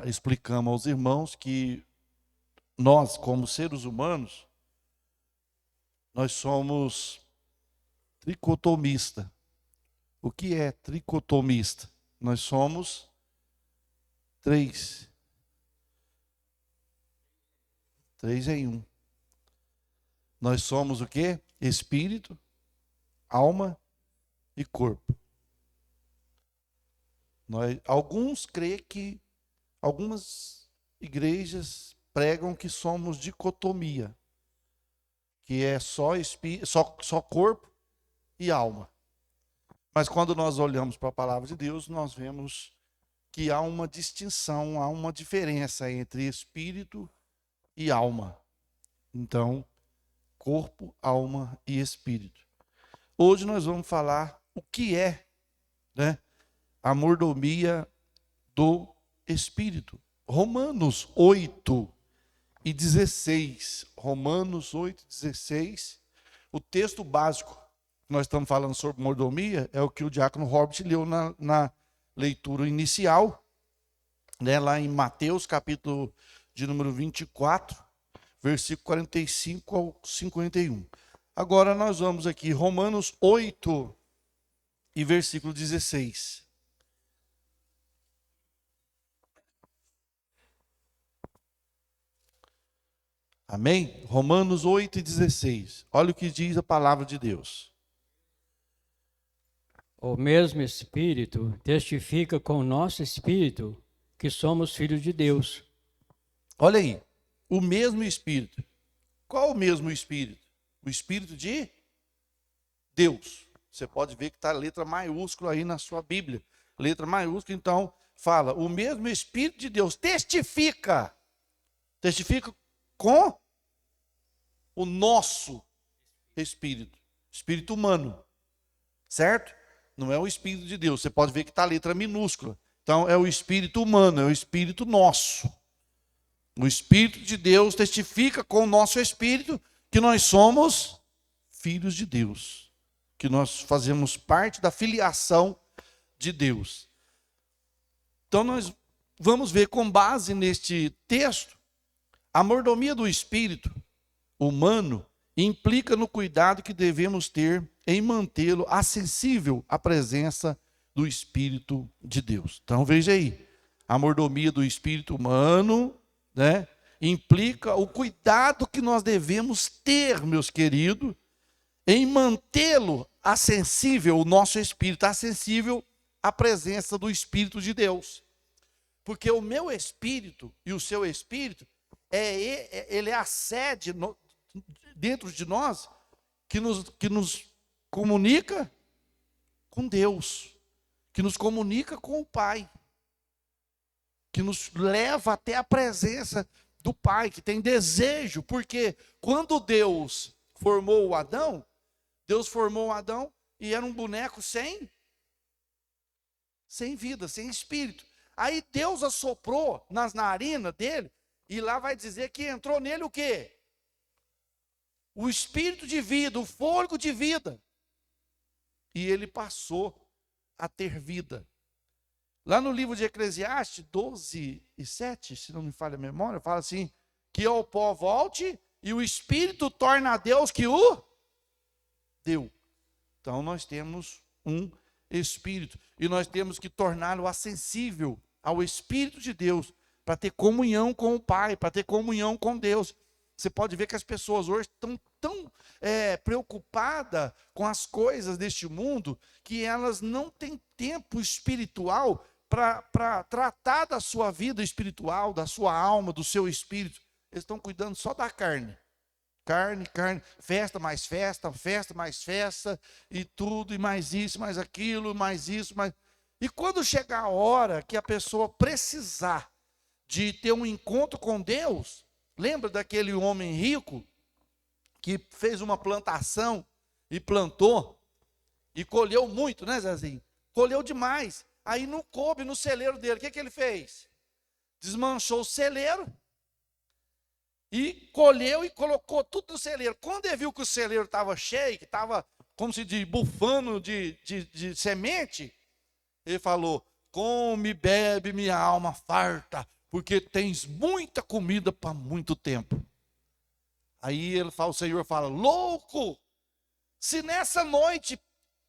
explicamos aos irmãos que nós, como seres humanos, nós somos tricotomista. O que é tricotomista? Nós somos três em um. Nós somos o quê? Espírito, alma e corpo. Alguns creem que algumas igrejas pregam que somos dicotomia, que é só corpo e alma. Mas quando nós olhamos para a palavra de Deus, nós vemos que há uma distinção, há uma diferença entre espírito e alma. Então, corpo, alma e espírito. Hoje nós vamos falar o que é, a mordomia do espírito. Romanos 8:16. Romanos 8:16. O texto básico que nós estamos falando sobre mordomia é o que o diácono Robert leu na leitura inicial, lá em Mateus, capítulo de número 24, versículo 45 ao 51. Agora nós vamos aqui, Romanos 8 e versículo 16. Amém? Romanos 8:16. Olha o que diz a palavra de Deus. O mesmo Espírito testifica com o nosso Espírito que somos filhos de Deus. Olha aí, o mesmo Espírito. Qual o mesmo Espírito? O Espírito de Deus. Você pode ver que está a letra maiúscula aí na sua Bíblia. Letra maiúscula, então, fala, o mesmo Espírito de Deus testifica. Testifica com o nosso Espírito. Espírito humano. Certo? Não é o Espírito de Deus. Você pode ver que está a letra minúscula. Então, é o Espírito humano, é o Espírito nosso. O Espírito de Deus testifica com o nosso Espírito que nós somos filhos de Deus. Que nós fazemos parte da filiação de Deus. Então, nós vamos ver com base neste texto, a mordomia do Espírito humano implica no cuidado que devemos ter em mantê-lo acessível à presença do Espírito de Deus. Então veja aí, a mordomia do Espírito humano, implica o cuidado que nós devemos ter, meus queridos, em mantê-lo acessível, o nosso Espírito acessível à presença do Espírito de Deus. Porque o meu Espírito e o seu Espírito, ele é a sede dentro de nós que nos comunica com Deus, que nos comunica com o Pai, que nos leva até a presença do Pai, que tem desejo, porque quando Deus formou o Adão, e era um boneco sem vida, sem espírito. Aí Deus assoprou nas narinas dele, e lá vai dizer que entrou nele o quê? O espírito de vida, o fôlego de vida. E ele passou a ter vida. Lá no livro de Eclesiastes 12:7, se não me falha a memória, fala assim, que ao pó volte e o Espírito torna a Deus que o deu. Então nós temos um Espírito e nós temos que torná-lo acessível ao Espírito de Deus para ter comunhão com o Pai, para ter comunhão com Deus. Você pode ver que as pessoas hoje estão tão preocupadas com as coisas deste mundo que elas não têm tempo espiritual para tratar da sua vida espiritual, da sua alma, do seu espírito. Eles estão cuidando só da carne. Carne, festa mais festa, festa mais festa, e tudo, e mais isso, mais aquilo, mais isso, mais... E quando chegar a hora que a pessoa precisar de ter um encontro com Deus, lembra daquele homem rico que fez uma plantação e plantou e colheu muito, né, Zezinho? Colheu demais. Aí não coube no celeiro dele. O que ele fez? Desmanchou o celeiro e colheu e colocou tudo no celeiro. Quando ele viu que o celeiro estava cheio, que estava como se diz, bufando de semente, ele falou: come, bebe, minha alma farta, porque tens muita comida para muito tempo. Aí o Senhor fala: louco, se nessa noite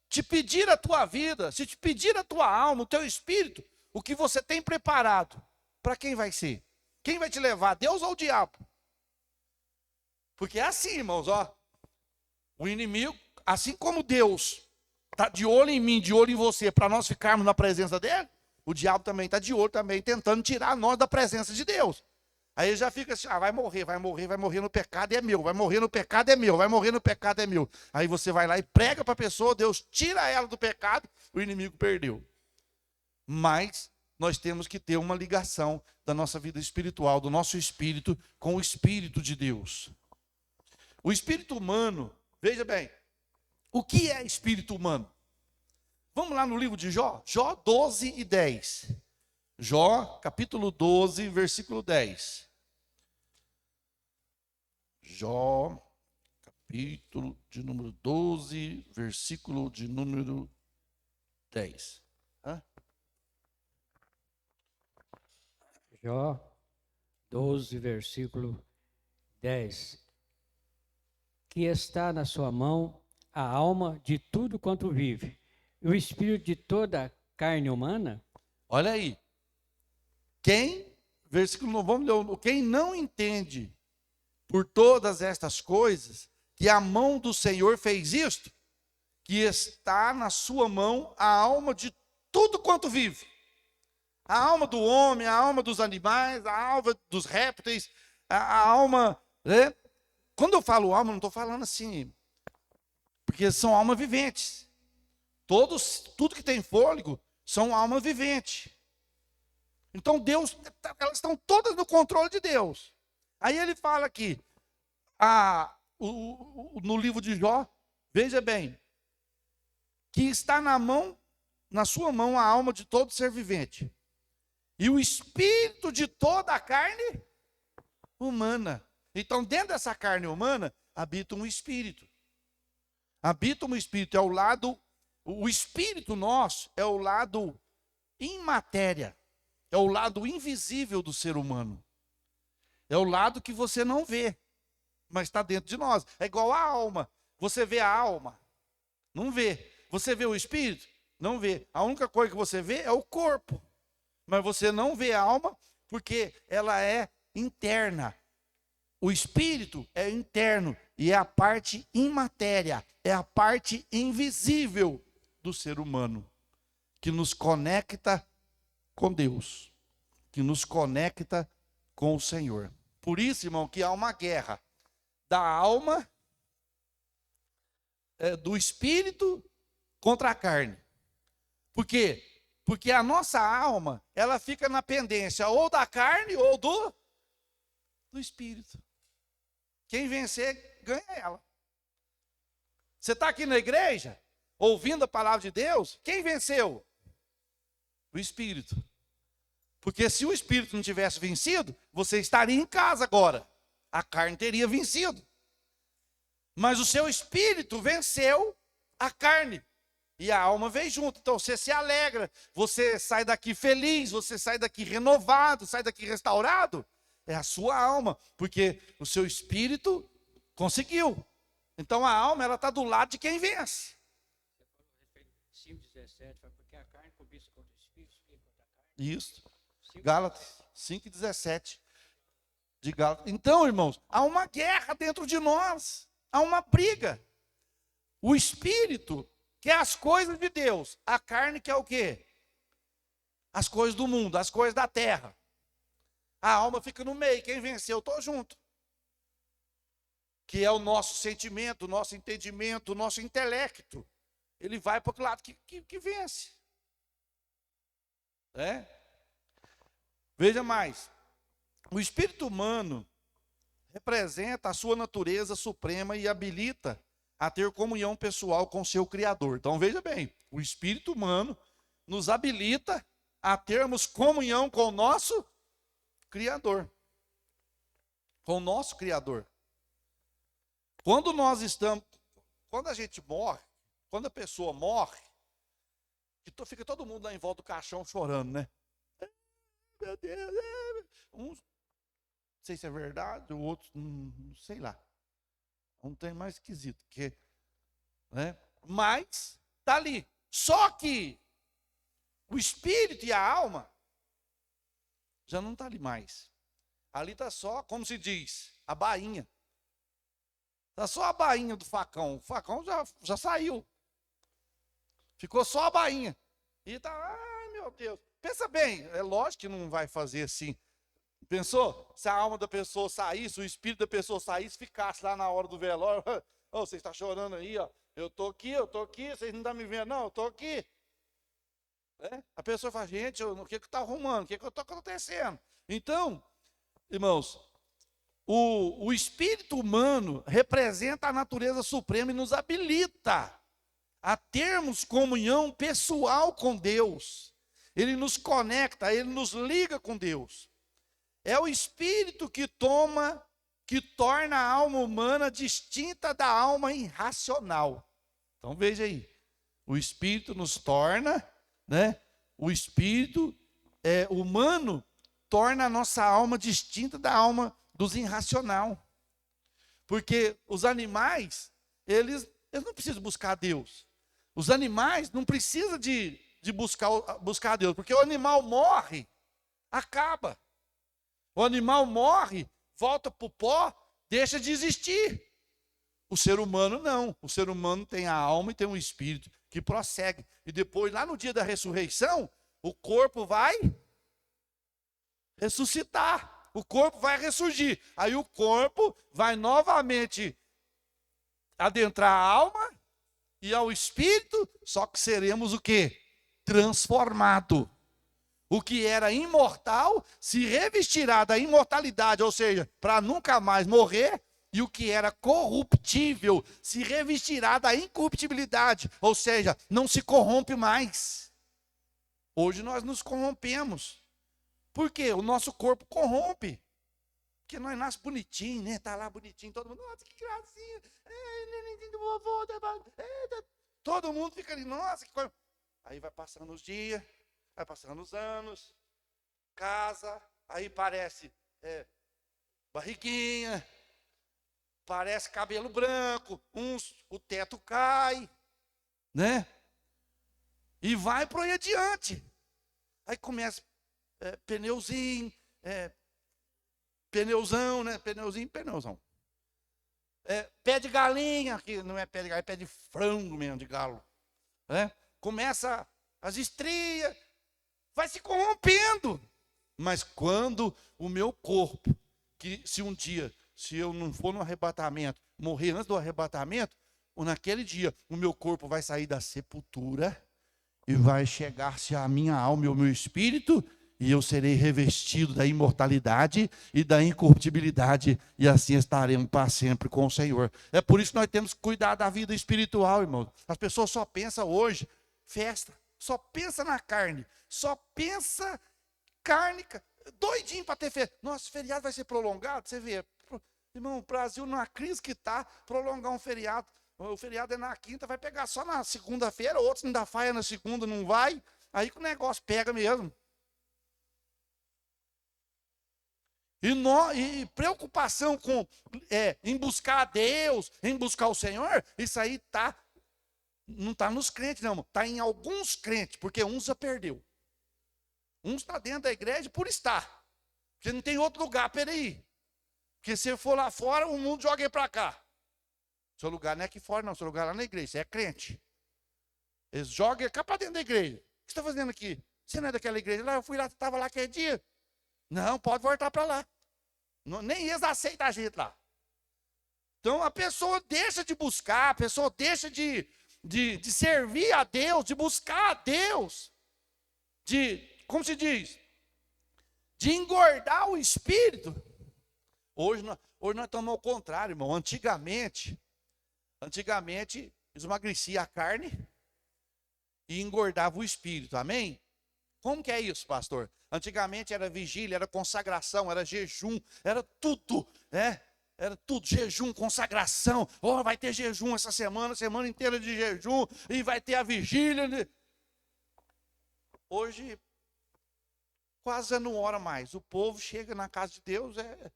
te pedir a tua vida, se te pedir a tua alma, o teu espírito, o que você tem preparado, para quem vai ser? Quem vai te levar, Deus ou o diabo? Porque é assim, irmãos, ó. O inimigo, assim como Deus está de olho em mim, de olho em você, para nós ficarmos na presença dele, o diabo também está de olho, também tentando tirar nós da presença de Deus. Aí ele já fica assim: vai morrer, vai morrer, vai morrer no pecado, é meu, vai morrer no pecado, é meu, vai morrer no pecado, é meu. Aí você vai lá e prega para a pessoa, Deus tira ela do pecado, o inimigo perdeu. Mas nós temos que ter uma ligação da nossa vida espiritual, do nosso espírito com o Espírito de Deus. O espírito humano, veja bem, o que é espírito humano? Vamos lá no livro de Jó, Jó 12 e 10. Jó, capítulo 12, versículo 10. Jó, capítulo de número 12, versículo de número 10. Jó 12, versículo 10. Que está na sua mão a alma de tudo quanto vive, e o espírito de toda a carne humana. Olha aí. Versículo, vamos ler, quem não entende por todas estas coisas, que a mão do Senhor fez isto, que está na sua mão a alma de tudo quanto vive. A alma do homem, a alma dos animais, a alma dos répteis, a alma, né? Quando eu falo alma, não estou falando assim, porque são almas viventes. Tudo que tem fôlego são almas viventes. Então Deus, elas estão todas no controle de Deus. Aí ele fala aqui, no livro de Jó, veja bem, que está na sua mão a alma de todo ser vivente, e o espírito de toda a carne humana. Então, dentro dessa carne humana, habita um espírito. Habita um espírito, é o lado, o espírito nosso é o lado imatéria, é o lado invisível do ser humano. É o lado que você não vê, mas está dentro de nós. É igual a alma. Você vê a alma? Não vê. Você vê o espírito? Não vê. A única coisa que você vê é o corpo. Mas você não vê a alma porque ela é interna. O espírito é interno e é a parte imatéria, é a parte invisível do ser humano, que nos conecta com Deus, que nos conecta com o Senhor. Por isso, irmão, que há uma guerra da alma, do espírito contra a carne. Por quê? Porque a nossa alma, ela fica na pendência ou da carne ou do espírito. Quem vencer, ganha ela. Você está aqui na igreja, ouvindo a palavra de Deus, quem venceu? O espírito. Porque se o espírito não tivesse vencido, você estaria em casa agora. A carne teria vencido. Mas o seu espírito venceu a carne. E a alma veio junto. Então você se alegra, você sai daqui feliz, você sai daqui renovado, sai daqui restaurado. É a sua alma, porque o seu espírito conseguiu. Então a alma, ela está do lado de quem vence. 5,17, porque a carne cobiça contra o espírito, o espírito contra a carne. Isso. Gálatas 5,17. De Gálatas. Então, irmãos, há uma guerra dentro de nós. Há uma briga. O espírito quer as coisas de Deus. A carne quer o quê? As coisas do mundo, as coisas da terra. A alma fica no meio. Quem venceu, estou junto. Que é o nosso sentimento, o nosso entendimento, o nosso intelecto. Ele vai para o lado que vence. Veja mais. O espírito humano representa a sua natureza suprema e habilita a ter comunhão pessoal com seu Criador. Então veja bem, o espírito humano nos habilita a termos comunhão com o nosso Criador. Com o nosso Criador. Quando a gente morre, quando a pessoa morre, fica todo mundo lá em volta do caixão chorando, né? meu Deus. Uns, não sei se é verdade, o outro, sei lá. Um tem mais esquisito, né? Mas tá ali. Só que o espírito e a alma já não tá ali mais. Ali tá só, como se diz, a bainha. Tá só a bainha do facão. O facão já saiu. Ficou só a bainha. E tá, ai meu Deus. Pensa bem, é lógico que não vai fazer assim. Pensou? Se a alma da pessoa saísse, o espírito da pessoa saísse, ficasse lá na hora do velório. Oh, você está chorando aí, ó. Eu tô aqui, vocês não estão me vendo, não, eu tô aqui. É? A pessoa fala, gente, o que está arrumando? O que está acontecendo? Então, irmãos, o espírito humano representa a natureza suprema e nos habilita a termos comunhão pessoal com Deus. Ele nos conecta, ele nos liga com Deus. É o espírito que torna a alma humana distinta da alma irracional. Então veja aí, o espírito nos torna, né? O espírito humano torna a nossa alma distinta da alma dos irracional. Porque os animais, eles não precisam buscar Deus. Os animais não precisam de buscar Deus, porque o animal morre, acaba. O animal morre, volta para o pó, deixa de existir. O ser humano não. O ser humano tem a alma e tem um espírito que prossegue. E depois, lá no dia da ressurreição, o corpo vai ressuscitar. O corpo vai ressurgir. Aí o corpo vai novamente adentrar a alma e ao espírito, só que seremos o quê? Transformado. O que era imortal se revestirá da imortalidade, ou seja, para nunca mais morrer, e o que era corruptível se revestirá da incorruptibilidade, ou seja, não se corrompe mais. Hoje nós nos corrompemos. Por quê? O nosso corpo corrompe. Porque nós nascemos bonitinho, né? Tá lá bonitinho, todo mundo, nossa, que gracinha. Nenenzinho do vovô. Todo mundo fica ali, nossa, que coisa. Aí vai passando os dias, vai passando os anos, casa, aí parece barriguinha, parece cabelo branco, o teto cai, né? E vai por aí adiante. Aí começa pneuzinho, pneuzão, né? Pneuzão. Pé de galinha, que não é pé de galinha, é pé de frango mesmo, de galo. Começa as estrias, vai se corrompendo. Mas quando o meu corpo, que se um dia, se eu não for no arrebatamento, morrer antes do arrebatamento, ou naquele dia, o meu corpo vai sair da sepultura e vai chegar-se a minha alma e o meu espírito, e eu serei revestido da imortalidade e da incorruptibilidade, e assim estaremos para sempre com o Senhor. É por isso que nós temos que cuidar da vida espiritual, irmão. As pessoas só pensam hoje, festa, só pensa na carne, só pensa carne, doidinho para ter festa. Nossa, feriado vai ser prolongado, você vê. Irmão, o Brasil numa crise que está, prolongar um feriado. O feriado é na quinta, vai pegar só na segunda-feira, outros ainda faia na segunda, não vai. Aí que o negócio pega mesmo. E preocupação em buscar a Deus, em buscar o Senhor, isso aí não está nos crentes, não. Está em alguns crentes, porque uns já perdeu. Uns está dentro da igreja por estar. Porque não tem outro lugar para ele ir. Porque se for lá fora, o mundo joga ele para cá. Seu lugar não é aqui fora, não. Seu lugar é lá na igreja. Você é crente. Eles jogam ele cá para dentro da igreja. O que você está fazendo aqui? Você não é daquela igreja? Lá, eu fui lá, estava lá aquele dia. Não, pode voltar para lá. Não, nem eles aceitam a gente lá. Então a pessoa deixa de buscar, a pessoa deixa de servir a Deus, de buscar a Deus, como se diz? De engordar o espírito. Hoje nós estamos ao contrário, irmão. Antigamente, esmagrecia a carne e engordava o espírito, amém? Como que é isso, pastor? Antigamente era vigília, era consagração, era jejum, era tudo, né? Era tudo, jejum, consagração. Oh, vai ter jejum essa semana inteira de jejum, e vai ter a vigília. Hoje, quase já não ora mais. O povo chega na casa de Deus, é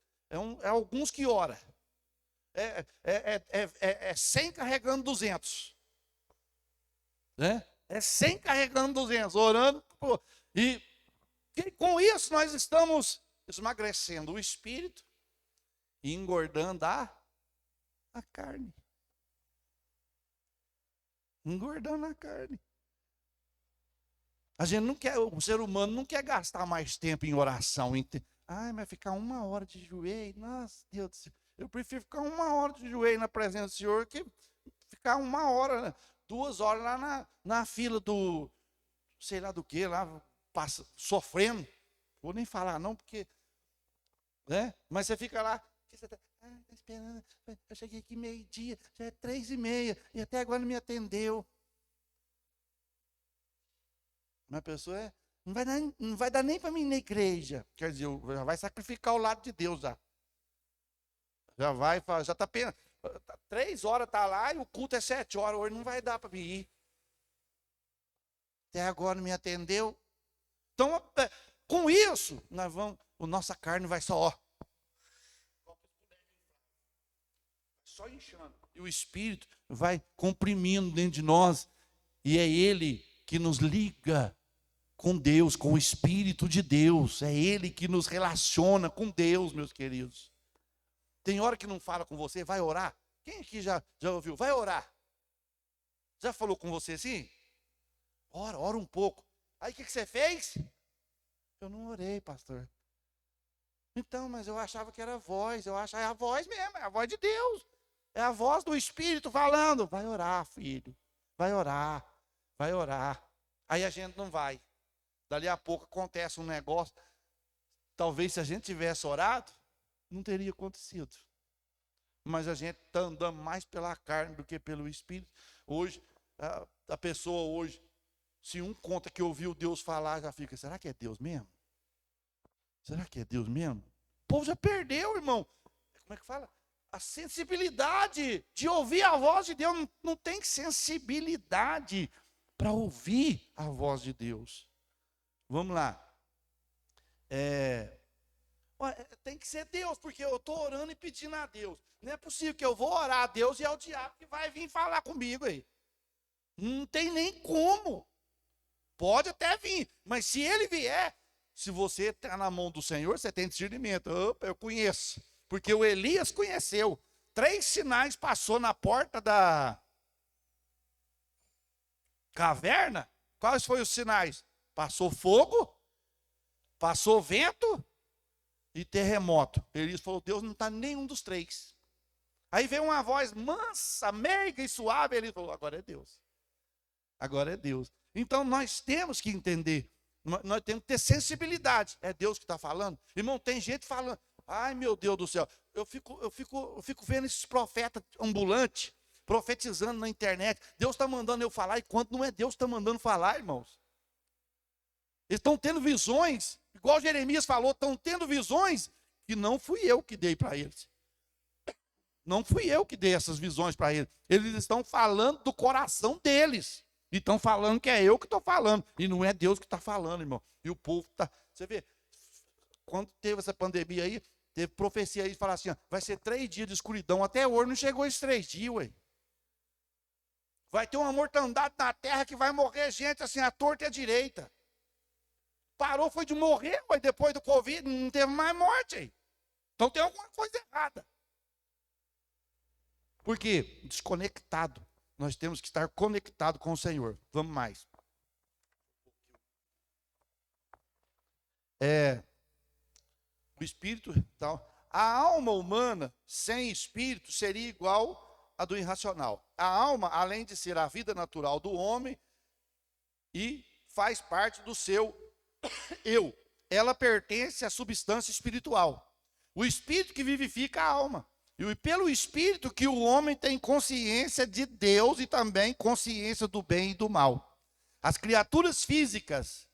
alguns que ora. É 100 carregando 200. Né? É 100 carregando 200, orando. E com isso nós estamos esmagrecendo o espírito e engordando a carne. Engordando a carne. A gente não quer, o ser humano não quer gastar mais tempo em oração. Ai, mas ficar 1 hora de joelho, nossa, Deus do céu. Eu prefiro ficar 1 hora de joelho na presença do Senhor que ficar 1 hora, 2 horas lá na fila do, sei lá do que, lá sofrendo. Vou nem falar não, porque, né? Mas você fica lá, você tá esperando, eu cheguei aqui 12h, já é 3h30, e até agora não me atendeu. Uma pessoa não vai dar nem para mim ir na igreja. Quer dizer, já vai sacrificar o lado de Deus já. Já está pena. 3 horas está lá e o culto é 7 horas. Hoje não vai dar para mim ir. Até agora não me atendeu. Então, com isso, a nossa carne vai só inchando. E o Espírito vai comprimindo dentro de nós. E é Ele que nos liga com Deus, com o Espírito de Deus. É Ele que nos relaciona com Deus, meus queridos. Tem hora que não fala com você, vai orar. Quem aqui já ouviu? Vai orar. Já falou com você assim? Ora um pouco. Aí o que você fez? Eu não orei, pastor. Então, mas eu achava que era a voz. Eu acho, é a voz mesmo, é a voz de Deus. É a voz do Espírito falando. Vai orar, filho. Vai orar. Vai orar. Aí a gente não vai. Dali a pouco acontece um negócio. Talvez se a gente tivesse orado, não teria acontecido. Mas a gente está andando mais pela carne do que pelo Espírito. Hoje, a pessoa hoje, se um conta que ouviu Deus falar, já fica, será que é Deus mesmo? Será que é Deus mesmo? O povo já perdeu, irmão. Como é que fala? A sensibilidade de ouvir a voz de Deus. Não tem sensibilidade para ouvir a voz de Deus. Vamos lá. Tem que ser Deus, porque eu estou orando e pedindo a Deus. Não é possível que eu vou orar a Deus e é o diabo que vai vir falar comigo aí. Não tem nem como. Pode até vir, mas se ele vier, se você está na mão do Senhor, você tem discernimento. Opa, eu conheço. Porque o Elias conheceu. 3 sinais passou na porta da caverna. Quais foram os sinais? Passou fogo, passou vento e terremoto. Elias falou, Deus não está nenhum dos 3. Aí veio uma voz mansa, meiga e suave. Ele falou, agora é Deus. Agora é Deus. Então nós temos que entender. Nós temos que ter sensibilidade. É Deus que está falando. Irmão, tem gente falando. Ai, meu Deus do céu. Eu fico vendo esses profetas ambulantes profetizando na internet. Deus está mandando eu falar, e quando não é Deus que está mandando falar, irmãos. Eles estão tendo visões, igual Jeremias falou, estão tendo visões que não fui eu que dei para eles. Não fui eu que dei essas visões para eles. Eles estão falando do coração deles. E estão falando que é eu que estou falando. E não é Deus que está falando, irmão. E o povo está... Você vê, quando teve essa pandemia aí, teve profecia aí, falar assim, ó, vai ser 3 dias de escuridão. Até hoje não chegou esses 3 dias, ué. Vai ter uma mortandade na terra que vai morrer gente assim, à torta e à direita. Parou, foi de morrer, mas depois do Covid não teve mais morte aí. Então tem alguma coisa errada. Por quê? Desconectado. Nós temos que estar conectado com o Senhor. Vamos mais. O espírito tal. A alma humana sem espírito seria igual a do irracional. A alma, além de ser a vida natural do homem, e faz parte do seu eu. Ela pertence à substância espiritual. O espírito que vivifica a alma. E pelo espírito que o homem tem consciência de Deus e também consciência do bem e do mal. As criaturas físicas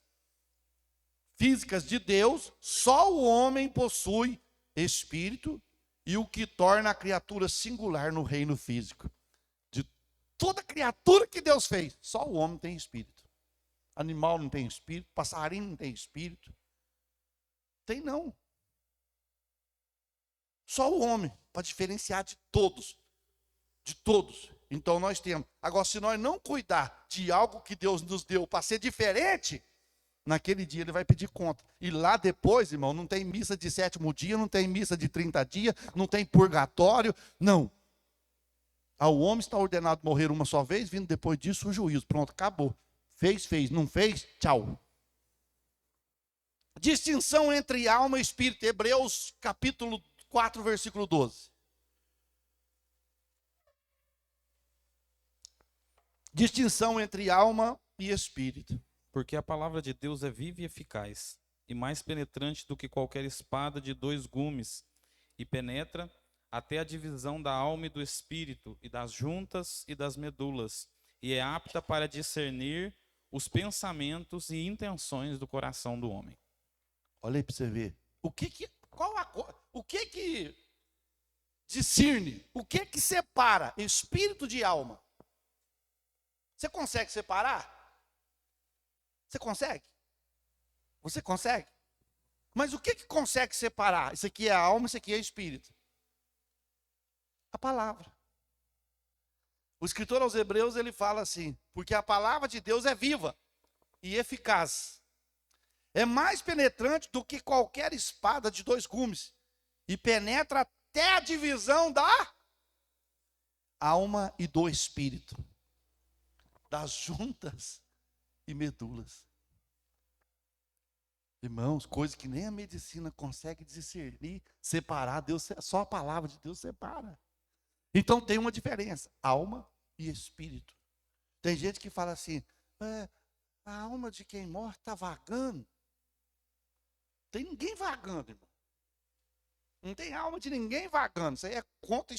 de Deus, só o homem possui espírito, e o que torna a criatura singular no reino físico. De toda criatura que Deus fez, só o homem tem espírito. Animal não tem espírito, passarinho não tem espírito, Tem não. Só o homem, para diferenciar de todos. De todos. Então nós temos. Agora, se nós não cuidar de algo que Deus nos deu para ser diferente, naquele dia ele vai pedir conta. E lá depois, irmão, não tem missa de 7º dia, não tem missa de 30 dias, não tem purgatório, não. Ao homem está ordenado morrer uma só vez, vindo depois disso o juízo. Pronto, acabou. Fez, não fez, tchau. Distinção entre alma e espírito. Hebreus capítulo 4, versículo 12. Distinção entre alma e espírito. Porque a palavra de Deus é viva e eficaz, e mais penetrante do que qualquer espada de 2 gumes, e penetra até a divisão da alma e do espírito, e das juntas e das medulas, e é apta para discernir os pensamentos e intenções do coração do homem. Olha aí para você ver. O que discerne? O que separa espírito de alma? Você consegue separar? Você consegue? Você consegue? Mas o que consegue separar? Isso aqui é alma, isso aqui é espírito. A palavra. O escritor aos Hebreus, ele fala assim: porque a palavra de Deus é viva e eficaz. É mais penetrante do que qualquer espada de 2 gumes. E penetra até a divisão da alma e do espírito. Das juntas e medulas. Irmãos, coisas que nem a medicina consegue discernir, separar, Deus, só a palavra de Deus separa. Então tem uma diferença, alma e espírito. Tem gente que fala assim, a alma de quem morre está vagando. Tem ninguém vagando, irmão. Não tem alma de ninguém vagando. Isso aí é conta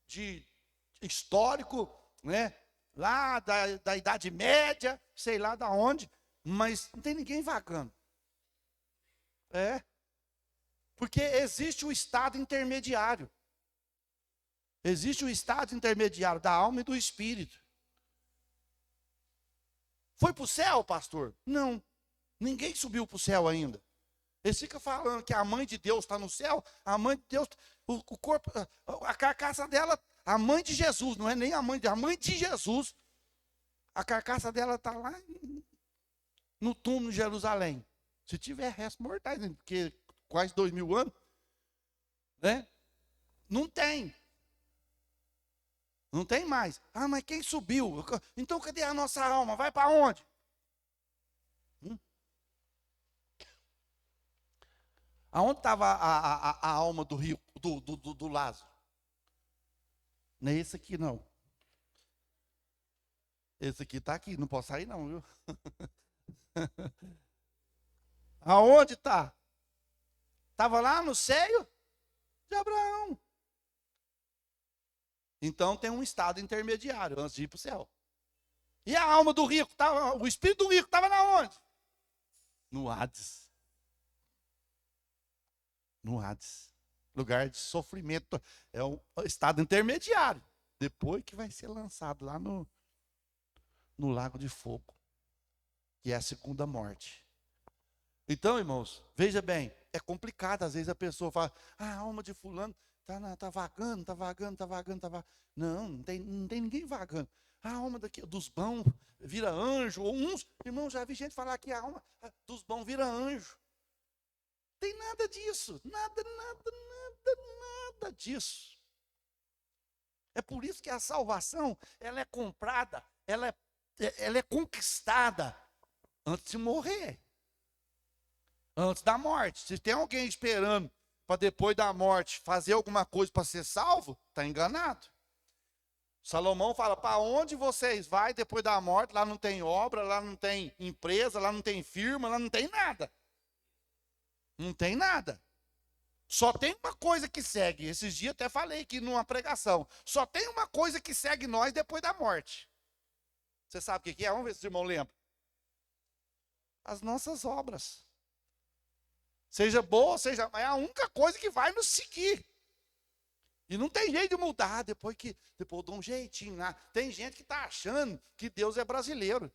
de histórico, né? Lá da Idade Média, sei lá da onde, mas não tem ninguém vagando. Porque existe o estado intermediário. Existe o estado intermediário da alma e do espírito. Foi para o céu, pastor? Não. Ninguém subiu para o céu ainda. Eles ficam falando que a mãe de Deus está no céu, a mãe de Deus, o corpo, a carcaça dela, a mãe de Jesus, não é nem a mãe de Jesus. A carcaça dela está lá no túmulo de Jerusalém. Se tiver restos mortais, porque quase 2000 anos, né? Não tem. Não tem mais. Ah, mas quem subiu? Então cadê a nossa alma? Vai para onde? Aonde estava a alma do rico, do Lázaro? Não é esse aqui, não. Esse aqui está aqui, não posso sair não, viu? Aonde está? Estava lá no seio de Abraão. Então tem um estado intermediário antes de ir para o céu. E a alma do rico, o espírito do rico estava na onde? No Hades. No Hades. Lugar de sofrimento. É um estado intermediário. Depois que vai ser lançado lá no lago de fogo. Que é a segunda morte. Então, irmãos, veja bem. É complicado. Às vezes a pessoa fala, a alma de fulano está vagando. Não tem ninguém vagando. A alma dos bons vira anjo. Ou uns, irmãos, já vi gente falar que a alma dos bons vira anjo. Tem nada disso. Nada disso. É por isso que a salvação, ela é comprada, ela é conquistada antes de morrer. Antes da morte. Se tem alguém esperando para depois da morte fazer alguma coisa para ser salvo, está enganado. Salomão fala, para onde vocês vão depois da morte? Lá não tem obra, lá não tem empresa, lá não tem firma, lá não tem nada. Não tem nada. Só tem uma coisa que segue. Esses dias até falei aqui numa pregação. Só tem uma coisa que segue nós depois da morte. Você sabe o que é? Vamos ver se o irmão lembra. As nossas obras. Seja boa, seja... É a única coisa que vai nos seguir. E não tem jeito de mudar depois eu dou um jeitinho lá. Tem gente que está achando que Deus é brasileiro.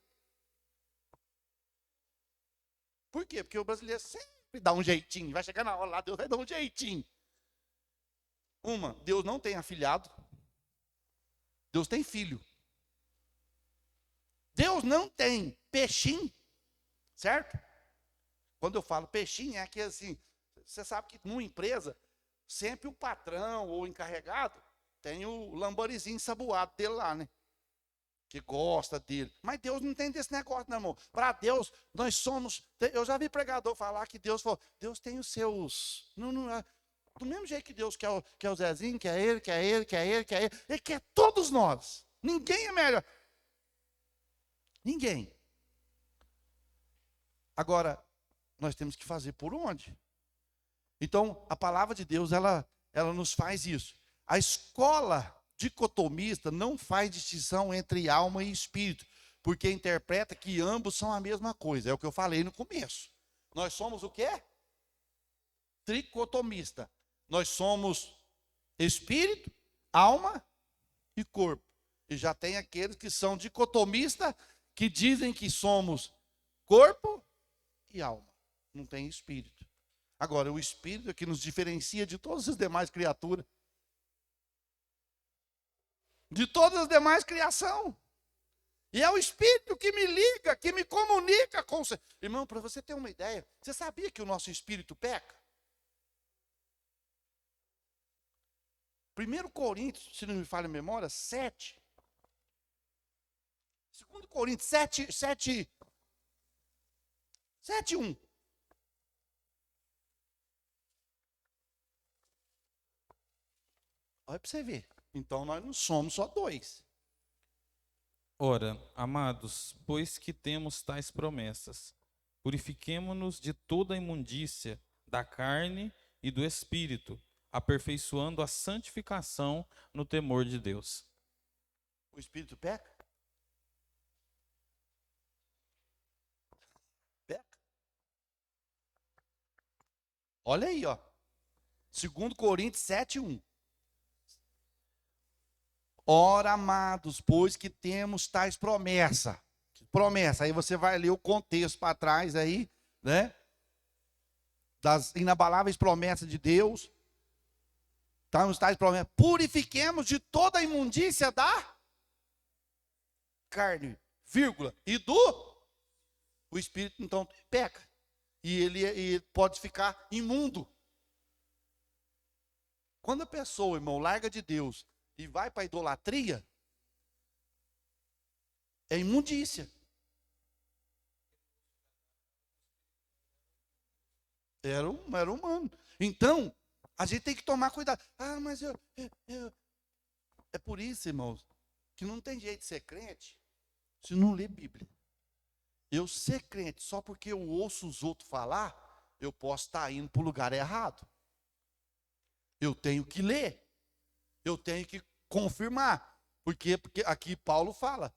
Por quê? Porque o brasileiro sempre sempre dá um jeitinho. Vai chegar na hora lá, Deus vai dar um jeitinho. Deus não tem afilhado. Deus tem filho. Deus não tem peixinho, certo? Quando eu falo peixinho, é que assim, você sabe que numa empresa, sempre o patrão ou o encarregado tem o lamborizinho ensaboado dele lá, né? Que gosta dele. Mas Deus não tem desse negócio, não, irmão. Para Deus, nós somos... Eu já vi pregador falar que Deus falou, Deus tem os seus... do mesmo jeito que Deus quer o Zezinho, quer ele, quer ele, quer ele, quer ele. Ele quer todos nós. Ninguém é melhor. Ninguém. Agora, nós temos que fazer por onde? Então, a palavra de Deus, ela nos faz isso. A escola dicotomista não faz distinção entre alma e espírito, porque interpreta que ambos são a mesma coisa. É o que eu falei no começo. Nós somos o quê? Tricotomista. Nós somos espírito, alma e corpo. E já tem aqueles que são dicotomistas, que dizem que somos corpo e alma. Não tem espírito. Agora, o espírito é que nos diferencia de todas as demais criaturas. De todas as demais criação. E é o espírito que me liga, que me comunica com o Senhor. Irmão, para você ter uma ideia, você sabia que o nosso espírito peca? 1 Coríntios, se não me falha a memória, 7. 2 Coríntios 7, 1. Olha para você ver. Então nós não somos só dois. Ora, amados, pois que temos tais promessas, purifiquemo-nos de toda a imundícia da carne e do espírito, aperfeiçoando a santificação no temor de Deus. O espírito peca? Peca. Olha aí, ó. 2 Coríntios 7, 1. Ora, amados, pois que temos tais promessas. Promessa, aí você vai ler o contexto para trás aí, né? Das inabaláveis promessas de Deus. Temos tais promessas. Purifiquemos de toda a imundícia da carne, vírgula, e do... O espírito, então, peca. E ele pode ficar imundo. Quando a pessoa, irmão, larga de Deus e vai para a idolatria, é imundícia. Era humano. Então, a gente tem que tomar cuidado. Ah, mas eu... É por isso, irmãos, que não tem jeito de ser crente se não ler Bíblia. Eu ser crente só porque eu ouço os outros falar, eu posso estar indo para o lugar errado. Eu tenho que ler. Eu tenho que confirmar. Porque aqui Paulo fala: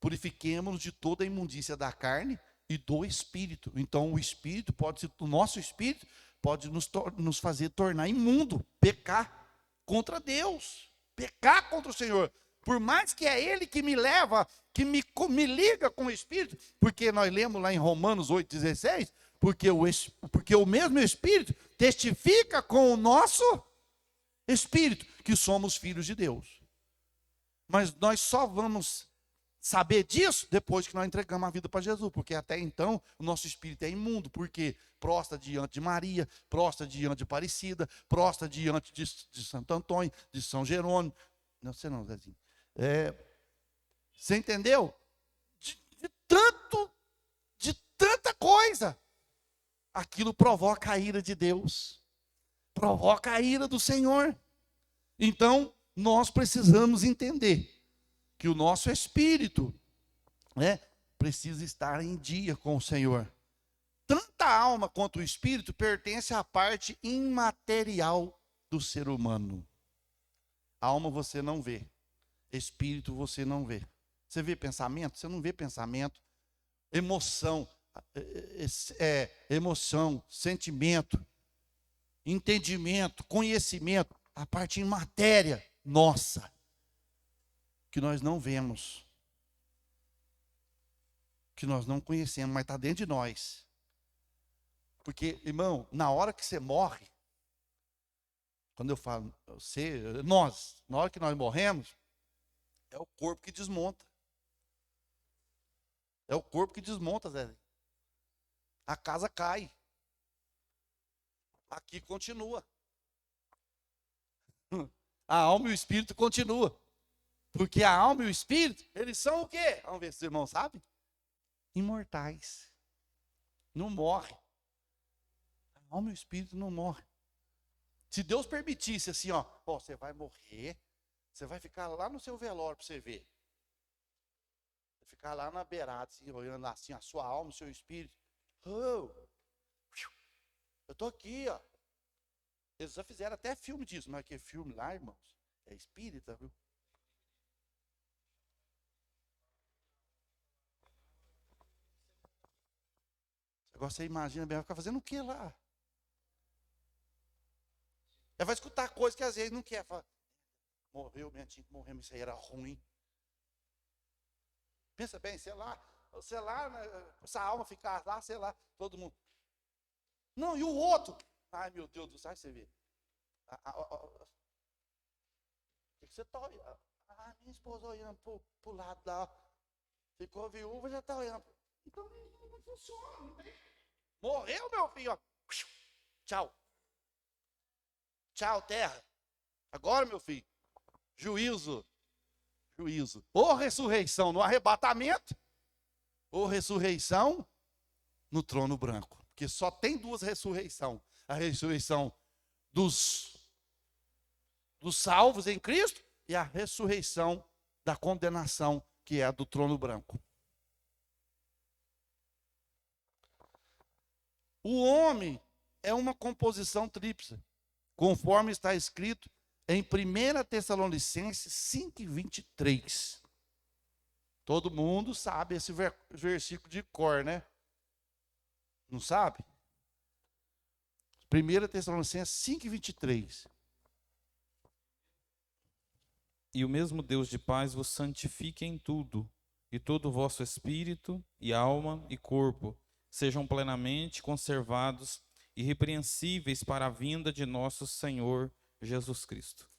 purifiquemos de toda a imundícia da carne e do espírito. Então o espírito pode ser, o nosso espírito pode nos fazer tornar imundo, pecar contra Deus, pecar contra o Senhor. Por mais que é Ele que me leva, que me liga com o Espírito, porque nós lemos lá em Romanos 8,16, porque o mesmo Espírito testifica com o nosso Espírito que somos filhos de Deus. Mas nós só vamos saber disso depois que nós entregamos a vida para Jesus, porque até então o nosso espírito é imundo, porque prostra diante de Maria, prostra diante de Aparecida, prostra diante de Santo Antônio, de São Jerônimo. Não sei não, Zezinho. Você entendeu? De tanta coisa. Aquilo provoca a ira de Deus. Provoca a ira do Senhor. Então, nós precisamos entender que o nosso espírito, né, precisa estar em dia com o Senhor. Tanto a alma quanto o espírito pertence à parte imaterial do ser humano. Alma você não vê. Espírito você não vê. Você vê pensamento? Você não vê pensamento. Emoção, emoção, sentimento, entendimento, conhecimento. A parte em matéria nossa, que nós não vemos, que nós não conhecemos, mas está dentro de nós. Porque, irmão, na hora que você morre, quando eu falo você, nós, na hora que nós morremos, é o corpo que desmonta. É o corpo que desmonta, Zé. A casa cai. Aqui continua. A alma e o espírito continuam. Porque a alma e o espírito, eles são o quê? Vamos ver se os irmãos sabem. Imortais. Não morre. A alma e o espírito não morrem. Se Deus permitisse assim, ó, você vai morrer, você vai ficar lá no seu velório para você ver. Vai ficar lá na beirada, assim, olhando assim, a sua alma, o seu espírito. Oh, eu tô aqui, ó. Eles já fizeram até filme disso, mas que filme lá, irmãos? É espírita, viu? Agora você imagina, vai ficar fazendo o que lá? Ela vai escutar coisas que às vezes não quer. Fala, morreu, minha tia morreu, isso aí era ruim. Pensa bem, sei lá, essa alma ficar lá, sei lá, todo mundo. Não, e o outro? Ai, meu Deus do céu, você vê. O que você está olhando? Ah, minha esposa olhando pro lado lá. Ficou viúva, já está olhando. Então não funciona, não tem. Morreu, meu filho, ó. Tchau. Tchau, terra. Agora, meu filho, juízo. Ou ressurreição no arrebatamento, ou ressurreição no trono branco. Porque só tem duas ressurreições. A ressurreição dos salvos em Cristo e a ressurreição da condenação, que é a do trono branco. O homem é uma composição tríplice, conforme está escrito em 1 Tessalonicenses 5:23. Todo mundo sabe esse versículo de cor, né? Não sabe? 1 Tessalonicenses 5:23. E o mesmo Deus de paz vos santifique em tudo, e todo o vosso espírito, e alma, e corpo, sejam plenamente conservados, irrepreensíveis para a vinda de nosso Senhor Jesus Cristo.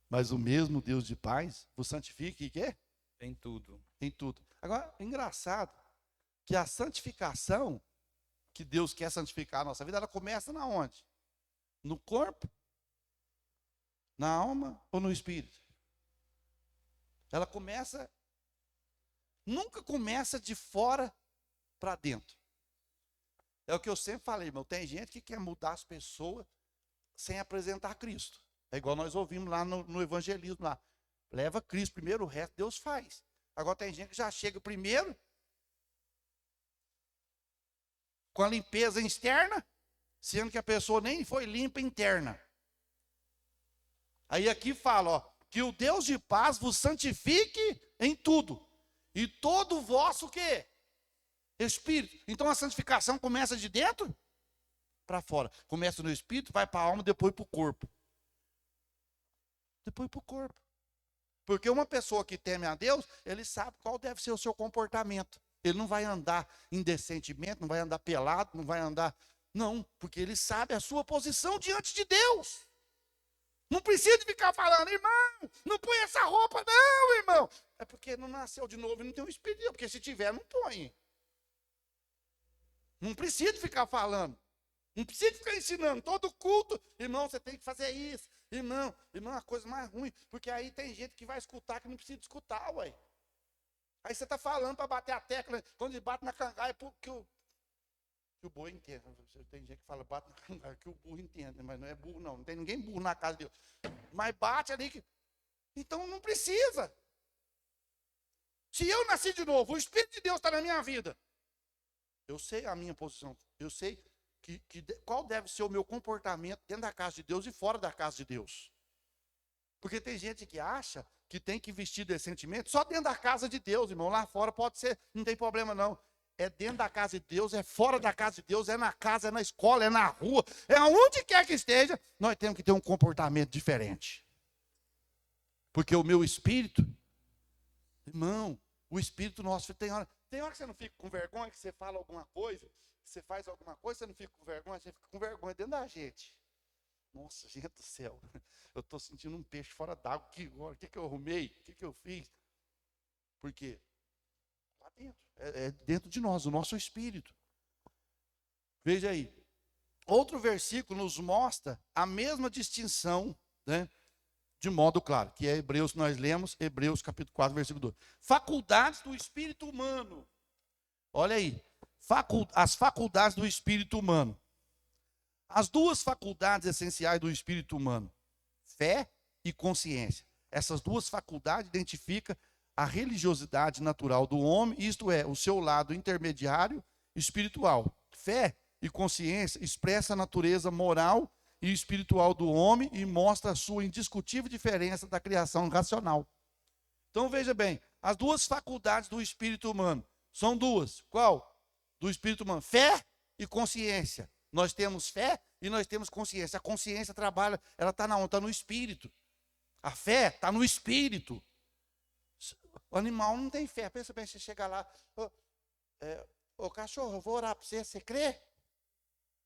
Mas o mesmo Deus de paz vos santifique em quê? Em tudo. Em tudo. Agora, é engraçado que a santificação, que Deus quer santificar a nossa vida, ela começa na onde? No corpo? Na alma ou no espírito? Ela começa, nunca começa de fora para dentro. É o que eu sempre falei, irmão. Tem gente que quer mudar as pessoas sem apresentar Cristo. É igual nós ouvimos lá no evangelismo lá. Leva Cristo primeiro, o resto Deus faz. Agora tem gente que já chega primeiro com a limpeza externa, sendo que a pessoa nem foi limpa interna. Aí aqui fala, ó, que o Deus de paz vos santifique em tudo. E todo o vosso o quê? Espírito. Então a santificação começa de dentro para fora. Começa no espírito, vai para a alma, depois para o corpo. Depois para o corpo. Porque uma pessoa que teme a Deus, ele sabe qual deve ser o seu comportamento. Ele não vai andar indecentemente, não vai andar pelado, não vai andar... Não, porque ele sabe a sua posição diante de Deus. Não precisa de ficar falando, irmão, não põe essa roupa não, irmão. É porque não nasceu de novo e não tem um espírito de Deus, porque se tiver, não põe. Não precisa ficar falando. Não precisa ficar ensinando. Todo culto, irmão, você tem que fazer isso. Irmão, é a coisa mais ruim. Porque aí tem gente que vai escutar que não precisa escutar, ué. Aí você está falando para bater a tecla. Quando ele bate na cangaia, é porque o boi entende. Tem gente que fala, bate na cangaia, que o burro entende. Mas não é burro, não. Não tem ninguém burro na casa de Deus. Mas bate ali. Então não precisa. Se eu nasci de novo, o Espírito de Deus está na minha vida. Eu sei a minha posição. Eu sei qual deve ser o meu comportamento dentro da casa de Deus e fora da casa de Deus. Porque tem gente que acha que tem que vestir decentemente só dentro da casa de Deus, irmão. Lá fora pode ser, não tem problema não. É dentro da casa de Deus, é fora da casa de Deus, é na casa, é na escola, é na rua, é aonde quer que esteja, nós temos que ter um comportamento diferente. Porque o meu espírito, irmão, o espírito nosso tem hora que você não fica com vergonha, que você fala alguma coisa, você faz alguma coisa, você não fica com vergonha, você fica com vergonha dentro da gente. Nossa, gente do céu, eu estou sentindo um peixe fora d'água aqui agora. O que eu arrumei? O que eu fiz? Por quê? Lá dentro. É dentro de nós, o nosso espírito. Veja aí. Outro versículo nos mostra a mesma distinção, né? De modo claro, que é Hebreus, nós lemos, Hebreus capítulo 4, versículo 2. Faculdades do espírito humano. Olha aí. As faculdades do espírito humano. As duas faculdades essenciais do espírito humano, fé e consciência. Essas duas faculdades identificam a religiosidade natural do homem, isto é, o seu lado intermediário espiritual. Fé e consciência expressa a natureza moral e espiritual do homem e mostra a sua indiscutível diferença da criação racional. Então veja bem, as duas faculdades do espírito humano são duas. Qual? Do espírito humano, fé e consciência. Nós temos fé e nós temos consciência. A consciência trabalha, ela está na onde? Está no espírito. A fé está no espírito. O animal não tem fé. Pensa bem, você chega lá, ô cachorro, eu vou orar para você, você crê?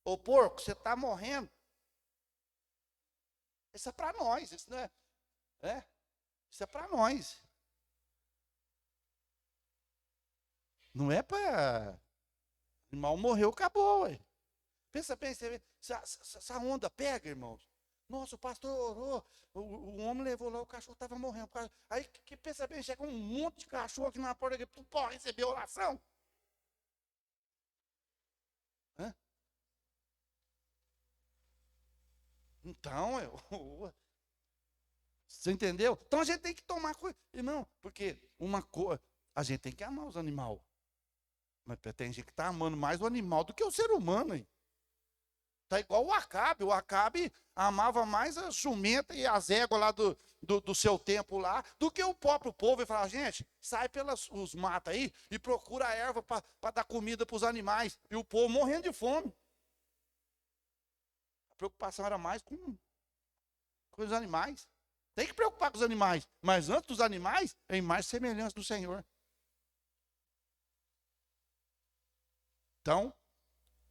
Ô porco, você está morrendo. Isso é para nós, isso não é? Isso é para nós. Não é para... O animal morreu, acabou, ué. Pensa bem, essa onda pega, irmãos. Nossa, o pastor orou, o homem levou lá, o cachorro estava morrendo. Aí, pensa bem, chega um monte de cachorro aqui na porta, aqui, pode receber oração. Hã? Então, você entendeu? Então a gente tem que tomar cuidado, irmão, porque a gente tem que amar os animais. Mas tem gente que está amando mais o animal do que o ser humano, hein? Está igual o Acabe. O Acabe amava mais a jumenta e as éguas lá do seu tempo lá, do que o próprio povo. Ele falava, gente, sai pelos matos aí e procura a erva para dar comida para os animais. E o povo morrendo de fome. A preocupação era mais com os animais. Tem que preocupar com os animais. Mas antes dos animais, é mais semelhança do Senhor. Então,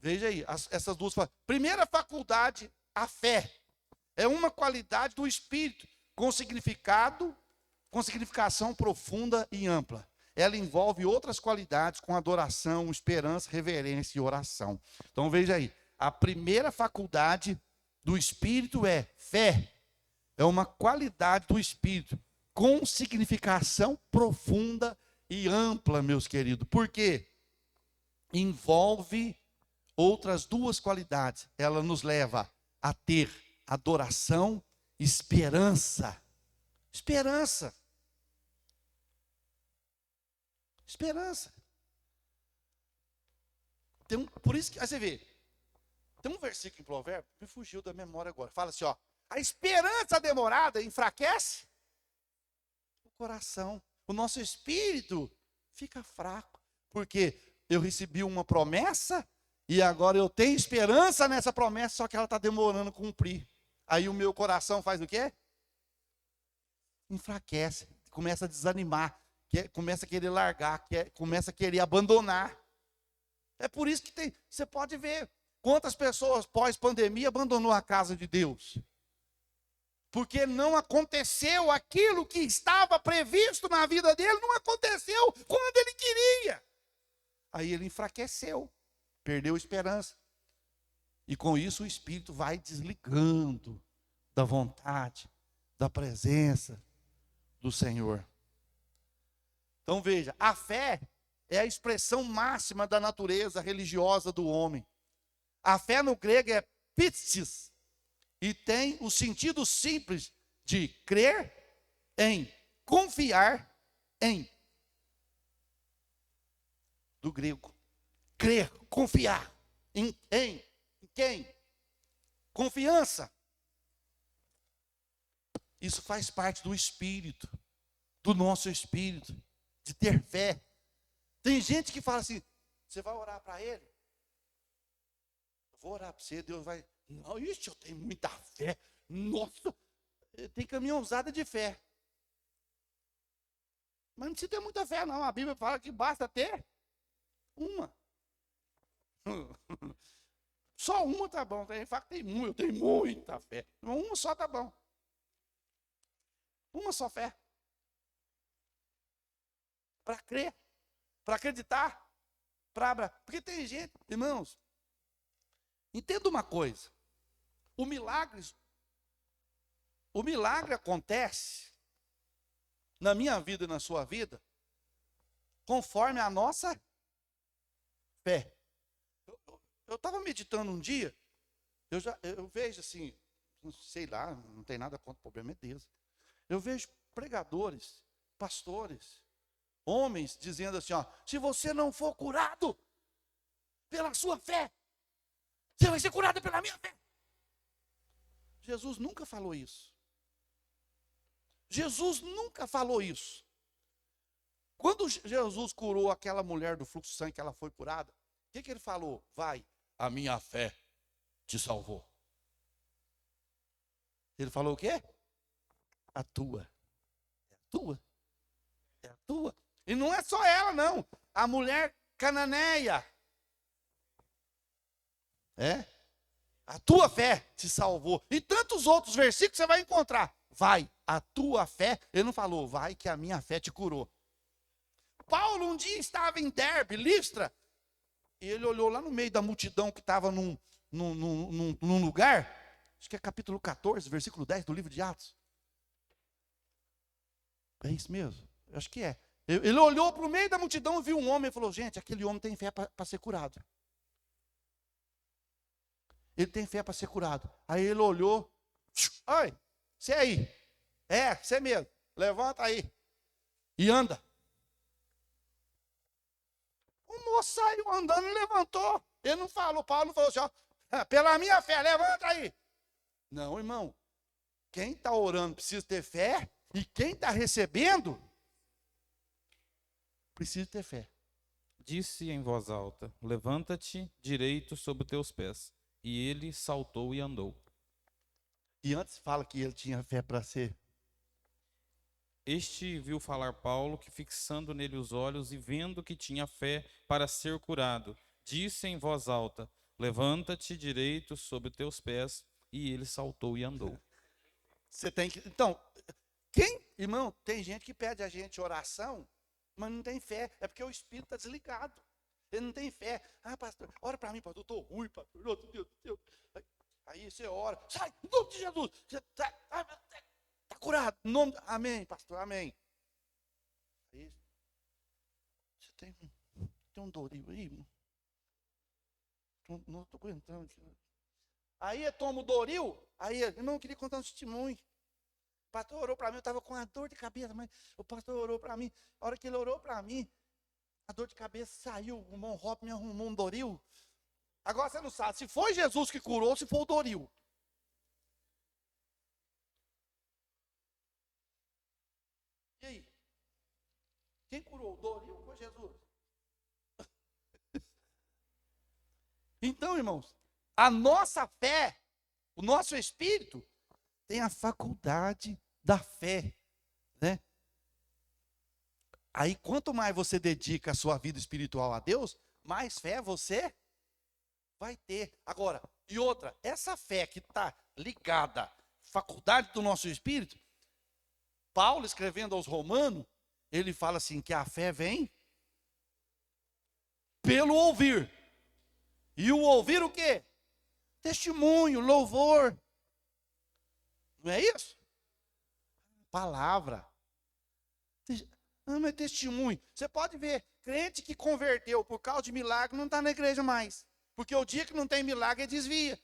veja aí, essas duas. Primeira faculdade, a fé. É uma qualidade do espírito, com significação profunda e ampla. Ela envolve outras qualidades, com adoração, esperança, reverência e oração. Então, veja aí, a primeira faculdade do espírito é fé. É uma qualidade do espírito, com significação profunda e ampla, meus queridos. Por quê? Envolve outras duas qualidades. Ela nos leva a ter adoração, esperança. Esperança. Esperança. Por isso que, aí você vê, tem um versículo em Provérbios, me fugiu da memória agora. Fala assim, ó, a esperança demorada enfraquece o coração. O nosso espírito fica fraco. Porque eu recebi uma promessa e agora eu tenho esperança nessa promessa, só que ela está demorando a cumprir. Aí o meu coração faz o quê? Enfraquece, começa a desanimar, começa a querer largar, começa a querer abandonar. É por isso que você pode ver quantas pessoas pós-pandemia abandonou a casa de Deus. Porque não aconteceu aquilo que estava previsto na vida dele, não aconteceu quando ele queria. Aí ele enfraqueceu, perdeu esperança. E com isso o espírito vai desligando da vontade, da presença do Senhor. Então veja, a fé é a expressão máxima da natureza religiosa do homem. A fé no grego é pistis e tem o sentido simples de crer em, confiar em. Do grego. Crer, confiar. Em quem? Confiança. Isso faz parte do espírito, do nosso espírito, de ter fé. Tem gente que fala assim, você vai orar para ele? Eu vou orar para você, Deus vai... Não, isso eu tenho muita fé. Nossa, tem caminho ousada de fé. Mas não precisa ter muita fé não, a Bíblia fala que basta ter uma. só uma tá bom. Tem fala que tem muito, eu tenho muita fé. Uma só tá bom. Uma só fé. Para crer, para acreditar, porque tem gente, irmãos, entenda uma coisa. O milagre acontece na minha vida e na sua vida conforme a nossa fé. Eu estava meditando um dia, eu vejo assim, sei lá, não tem nada contra, o problema é Deus. Eu vejo pregadores, pastores, homens dizendo assim, ó, se você não for curado pela sua fé, você vai ser curado pela minha fé. Jesus nunca falou isso. Jesus nunca falou isso. Quando Jesus curou aquela mulher do fluxo de sangue, que ela foi curada, o que ele falou? Vai, a minha fé te salvou. Ele falou o quê? A tua. É a tua. É a tua. E não é só ela, não. A mulher cananeia. A tua fé te salvou. E tantos outros versículos você vai encontrar. Vai, a tua fé. Ele não falou, vai que a minha fé te curou. Paulo um dia estava em Derbe, Listra. E ele olhou lá no meio da multidão que estava num lugar. Acho que é capítulo 14, versículo 10 do livro de Atos. É isso mesmo? Eu acho que é. Ele olhou para o meio da multidão e viu um homem e falou, gente, aquele homem tem fé para ser curado. Ele tem fé para ser curado. Aí ele olhou, oi, você aí? É, você mesmo. Levanta aí. E anda. O moço saiu andando e levantou. Ele não falou, Paulo não falou assim, ó, pela minha fé, levanta aí. Não, irmão. Quem está orando precisa ter fé. E quem está recebendo precisa ter fé. Disse em voz alta, levanta-te direito sobre os teus pés. E ele saltou e andou. E antes fala que ele tinha fé para ser. Este viu falar Paulo, que fixando nele os olhos e vendo que tinha fé para ser curado, disse em voz alta, levanta-te direito sobre teus pés. E ele saltou e andou. Você tem que... Então, irmão, tem gente que pede a gente oração, mas não tem fé. É porque o espírito está desligado. Ele não tem fé. Ah, pastor, ora para mim, pastor, eu estou ruim, pastor. Meu Deus. Aí você ora, sai, em nome de Jesus. Você está curado. Amém, pastor, amém. Aí, você tem um Doril aí, irmão? Não estou aguentando. Aí eu tomo o Doril, aí, irmão, eu queria contar um testemunho. O pastor orou para mim, eu estava com uma dor de cabeça, mas o pastor orou para mim. A hora que ele orou para mim, a dor de cabeça saiu, o irmão Rob me arrumou um Doril. Agora você não sabe se foi Jesus que curou ou se foi o Doril. E aí? Quem curou, o Doril ou foi Jesus? Então, irmãos, a nossa fé, o nosso espírito, tem a faculdade da fé, né? Aí, quanto mais você dedica a sua vida espiritual a Deus, mais fé você vai ter. Agora, e outra, essa fé que está ligada à faculdade do nosso espírito, Paulo, escrevendo aos Romanos, ele fala assim, que a fé vem pelo ouvir. E o ouvir o quê? Testemunho, louvor. Não é isso? Palavra. Mas testemunho. Você pode ver, crente que converteu por causa de milagre não está na igreja mais. Porque o dia que não tem milagre, ele desvia.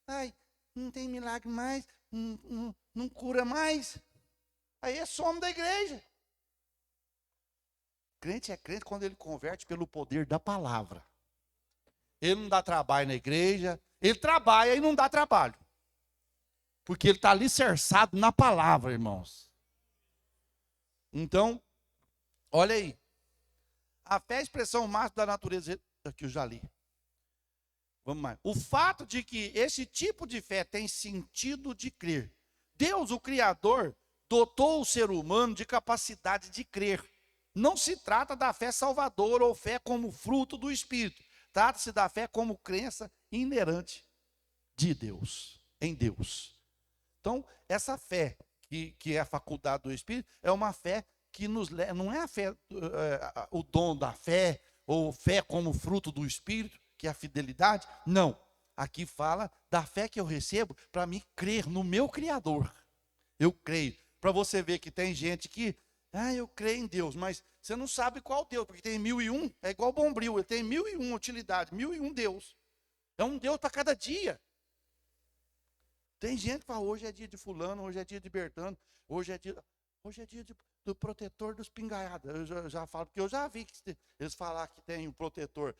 Ai, não tem milagre mais, não cura mais. Aí é some da igreja. Crente é crente quando ele converte pelo poder da palavra. Ele não dá trabalho na igreja, ele trabalha e não dá trabalho. Porque ele está alicerçado na palavra, irmãos. Então, olha aí. A fé é a expressão máxima da natureza. Aqui eu já li. Vamos mais. O fato de que esse tipo de fé tem sentido de crer. Deus, o Criador, dotou o ser humano de capacidade de crer. Não se trata da fé salvadora ou fé como fruto do Espírito. Trata-se da fé como crença inerente de Deus, em Deus. Então, essa fé que é a faculdade do Espírito, é uma fé que nos leva, não é a fé, o dom da fé, ou fé como fruto do Espírito, que é a fidelidade. Não. Aqui fala da fé que eu recebo para mim crer no meu Criador. Eu creio. Para você ver que tem gente que, eu creio em Deus, mas você não sabe qual Deus, porque tem 1001, é igual Bombril, ele tem 1001 utilidades, 1001 Deus. É um Deus para cada dia. Tem gente que fala, hoje é dia de fulano, hoje é dia de Bertano, hoje é dia do protetor dos pingaiadas. Eu já falo, porque eu já vi que eles falar que tem um protetor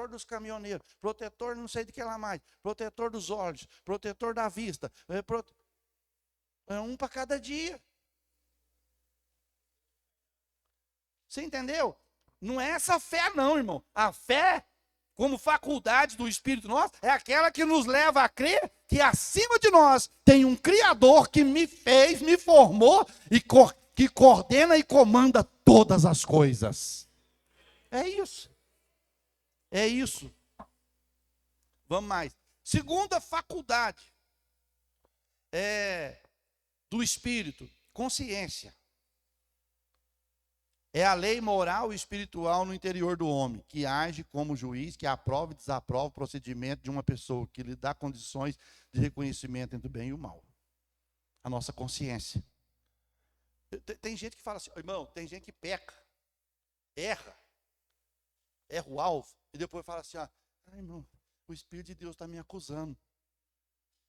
dos caminhoneiros, protetor não sei de que lá mais, protetor dos olhos, protetor da vista, é um para cada dia. Você entendeu? Não é essa fé não, irmão. A fé, como faculdade do Espírito nosso, é aquela que nos leva a crer que acima de nós tem um Criador que me fez, me formou e que coordena e comanda todas as coisas. É isso. É isso. Vamos mais. Segunda faculdade do Espírito, consciência. É a lei moral e espiritual no interior do homem, que age como juiz, que aprova e desaprova o procedimento de uma pessoa, que lhe dá condições de reconhecimento entre o bem e o mal. A nossa consciência. Tem gente que fala assim, irmão, tem gente que peca, erra o alvo, e depois fala assim, irmão, o Espírito de Deus está me acusando.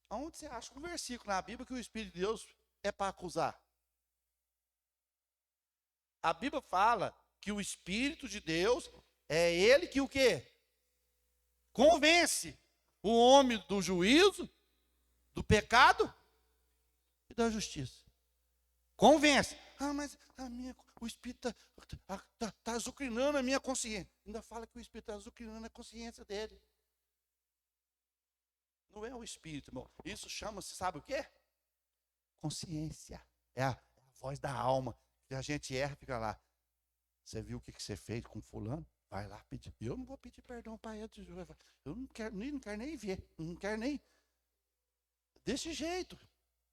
Aonde você acha um versículo na Bíblia que o Espírito de Deus é para acusar? A Bíblia fala que o Espírito de Deus é ele que o quê? Convence o homem do juízo, do pecado e da justiça. Convence. Mas o Espírito está azucrinando a minha consciência. Ainda fala que o Espírito está azucrinando a consciência dele. Não é o Espírito, irmão. Isso chama-se, sabe o quê? Consciência. É a voz da alma. E a gente erra, fica lá. Você viu o que você fez com fulano? Vai lá pedir. Eu não vou pedir perdão para ele. Eu não quero nem ver. Não quero nem. Desse jeito.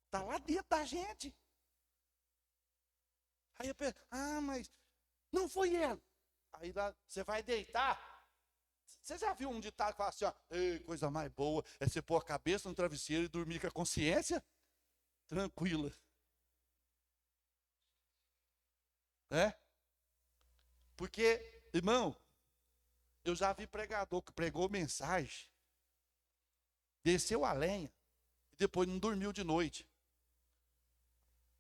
Está lá dentro da gente. Aí eu penso, mas não foi ele. Aí lá, você vai deitar. Você já viu um ditado que fala assim, ei, coisa mais boa é você pôr a cabeça no travesseiro e dormir com a consciência tranquila. Porque, irmão, eu já vi pregador que pregou mensagem, desceu a lenha, e depois não dormiu de noite.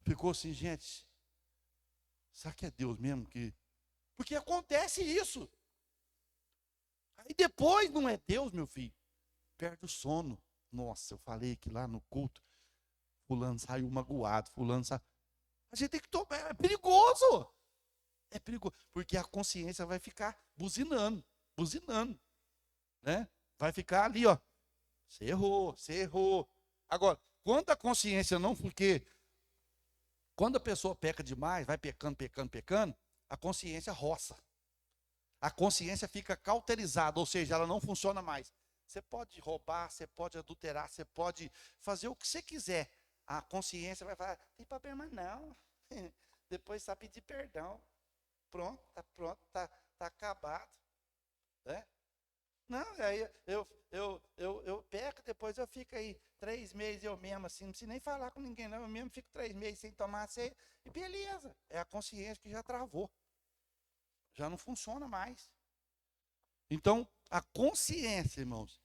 Ficou assim, gente, será que é Deus mesmo que... Porque acontece isso. Aí depois não é Deus, meu filho. Perde o sono. Nossa, eu falei que lá no culto, fulano saiu magoado, fulano saiu... A gente tem que tomar, é perigoso. É perigoso, porque a consciência vai ficar buzinando, né? Vai ficar ali, você errou. Agora, quando a consciência não, porque quando a pessoa peca demais, vai pecando, a consciência roça. A consciência fica cauterizada, ou seja, ela não funciona mais. Você pode roubar, você pode adulterar, você pode fazer o que você quiser. A consciência vai falar, tem problema não. Depois só pedir perdão. Pronto, tá acabado. Não, aí eu peco, depois eu fico aí 3 meses eu mesmo assim, não preciso nem falar com ninguém não, eu mesmo fico 3 meses sem tomar ceia, e beleza, é a consciência que já travou. Já não funciona mais. Então, a consciência, irmãos,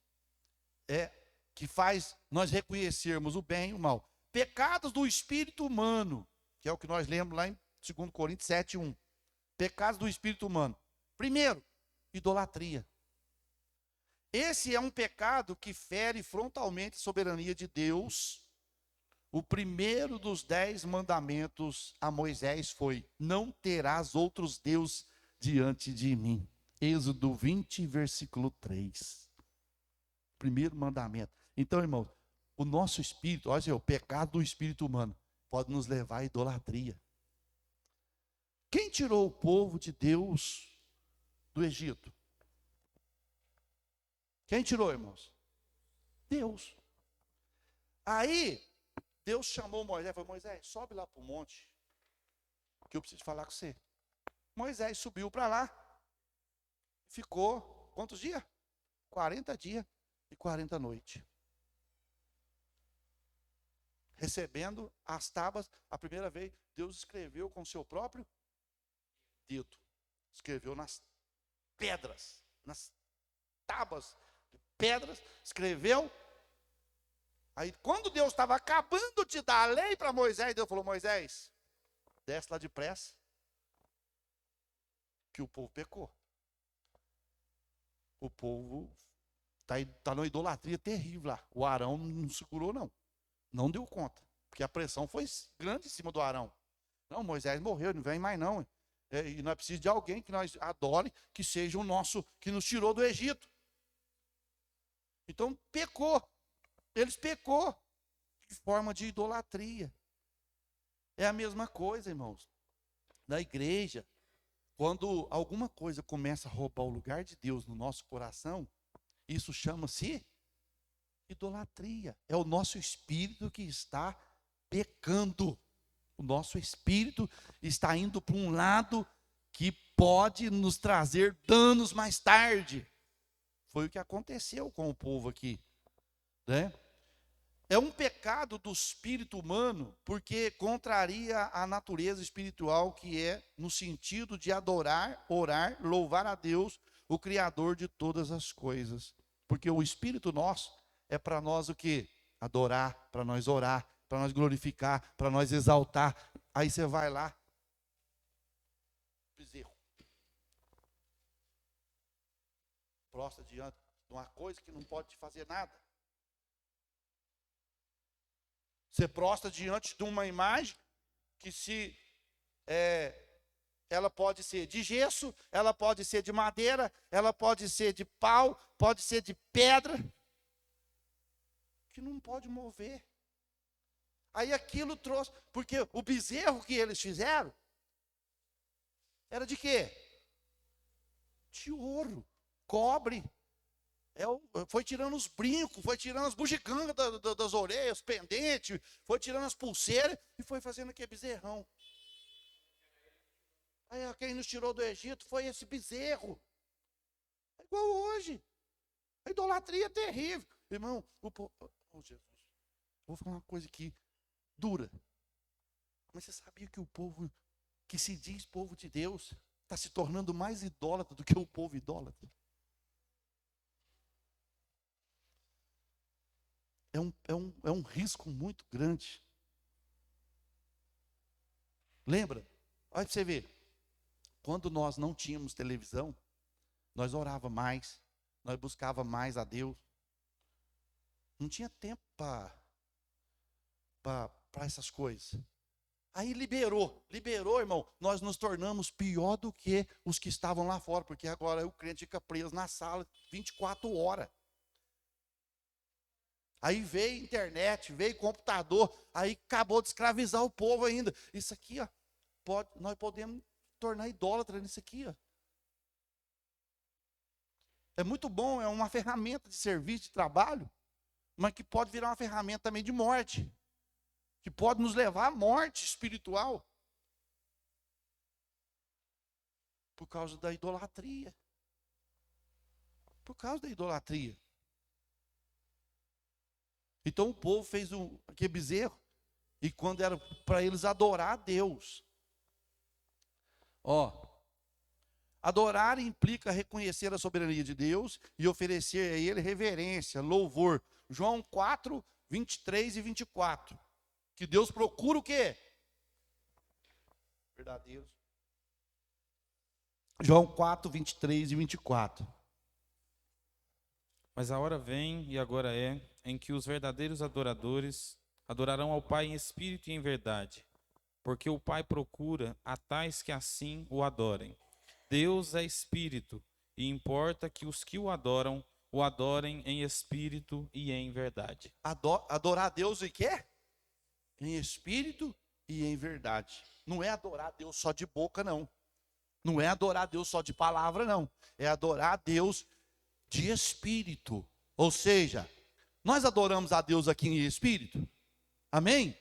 é que faz nós reconhecermos o bem e o mal. Pecados do espírito humano, que é o que nós lemos lá em 2 Coríntios 7:1. Pecados do espírito humano. Primeiro, idolatria. Esse é um pecado que fere frontalmente a soberania de Deus. O primeiro dos 10 mandamentos a Moisés foi: não terás outros deuses diante de mim. Êxodo 20, versículo 3. Primeiro mandamento. Então, irmãos, o nosso espírito, olha, o pecado do espírito humano pode nos levar à idolatria. Quem tirou o povo de Deus do Egito? Quem tirou, irmãos? Deus. Aí, Deus chamou Moisés e falou: Moisés, sobe lá para o monte, que eu preciso falar com você. Moisés subiu para lá, ficou, quantos dias? 40 dias e 40 noites. Recebendo as tábuas, a primeira vez, Deus escreveu com seu próprio dedo. Escreveu nas pedras, nas tábuas de pedras, escreveu. Aí, quando Deus estava acabando de dar a lei para Moisés, Deus falou: Moisés, desce lá depressa, que o povo pecou. O povo está numa idolatria terrível lá. O Arão não segurou, não. Não deu conta, porque a pressão foi grande em cima do Arão. Não, Moisés morreu, não vem mais não. E nós precisamos de alguém que nós adore, que seja o nosso, que nos tirou do Egito. Então, pecou. Eles pecou de forma de idolatria. É a mesma coisa, irmãos. Na igreja, quando alguma coisa começa a roubar o lugar de Deus no nosso coração, isso chama-se idolatria. É o nosso espírito que está pecando. O nosso espírito está indo para um lado que pode nos trazer danos mais tarde. Foi o que aconteceu com o povo aqui, né? É um pecado do espírito humano, porque contraria a natureza espiritual, que é no sentido de adorar, orar, louvar a Deus, o Criador de todas as coisas. Porque o espírito nosso é para nós o quê? Adorar, para nós orar, para nós glorificar, para nós exaltar. Aí você vai lá, bezerro. Prostra diante de uma coisa que não pode te fazer nada. Você prostra diante de uma imagem que ela pode ser de gesso, ela pode ser de madeira, ela pode ser de pau, pode ser de pedra, que não pode mover. Aí aquilo trouxe, porque o bezerro que eles fizeram era de quê? De ouro, cobre. Foi tirando os brincos, foi tirando as bugigangas das orelhas, os pendentes, foi tirando as pulseiras e foi fazendo aquele bezerrão. Aí quem nos tirou do Egito foi esse bezerro. É igual hoje. A idolatria é terrível. Irmão, Jesus, vou falar uma coisa aqui dura. Mas você sabia que o povo que se diz povo de Deus está se tornando mais idólatra do que o povo idólatra? É um risco muito grande. Lembra? Olha para você ver. Quando nós não tínhamos televisão, nós orava mais, nós buscava mais a Deus. Não tinha tempo para essas coisas. Aí liberou, irmão. Nós nos tornamos pior do que os que estavam lá fora, porque agora o crente fica preso na sala 24 horas. Aí veio internet, veio computador, aí acabou de escravizar o povo ainda. Isso aqui, ó, nós podemos tornar idólatra nisso aqui, ó. É muito bom, é uma ferramenta de serviço, de trabalho, mas que pode virar uma ferramenta também de morte, que pode nos levar à morte espiritual, por causa da idolatria. Por causa da idolatria. Então o povo fez aquele bezerro, e quando era para eles adorar a Deus. Adorar implica reconhecer a soberania de Deus e oferecer a Ele reverência, louvor. João 4, 23 e 24. Que Deus procura o quê? Verdadeiros. João 4, 23 e 24. Mas a hora vem, e agora é, em que os verdadeiros adoradores adorarão ao Pai em espírito e em verdade, porque o Pai procura a tais que assim o adorem. Deus é espírito, e importa que os que o adorem em espírito e em verdade. Adorar a Deus em quê? Em espírito e em verdade. Não é adorar a Deus só de boca, não. Não é adorar a Deus só de palavra, não. É adorar a Deus de espírito. Ou seja, nós adoramos a Deus aqui em espírito. Amém?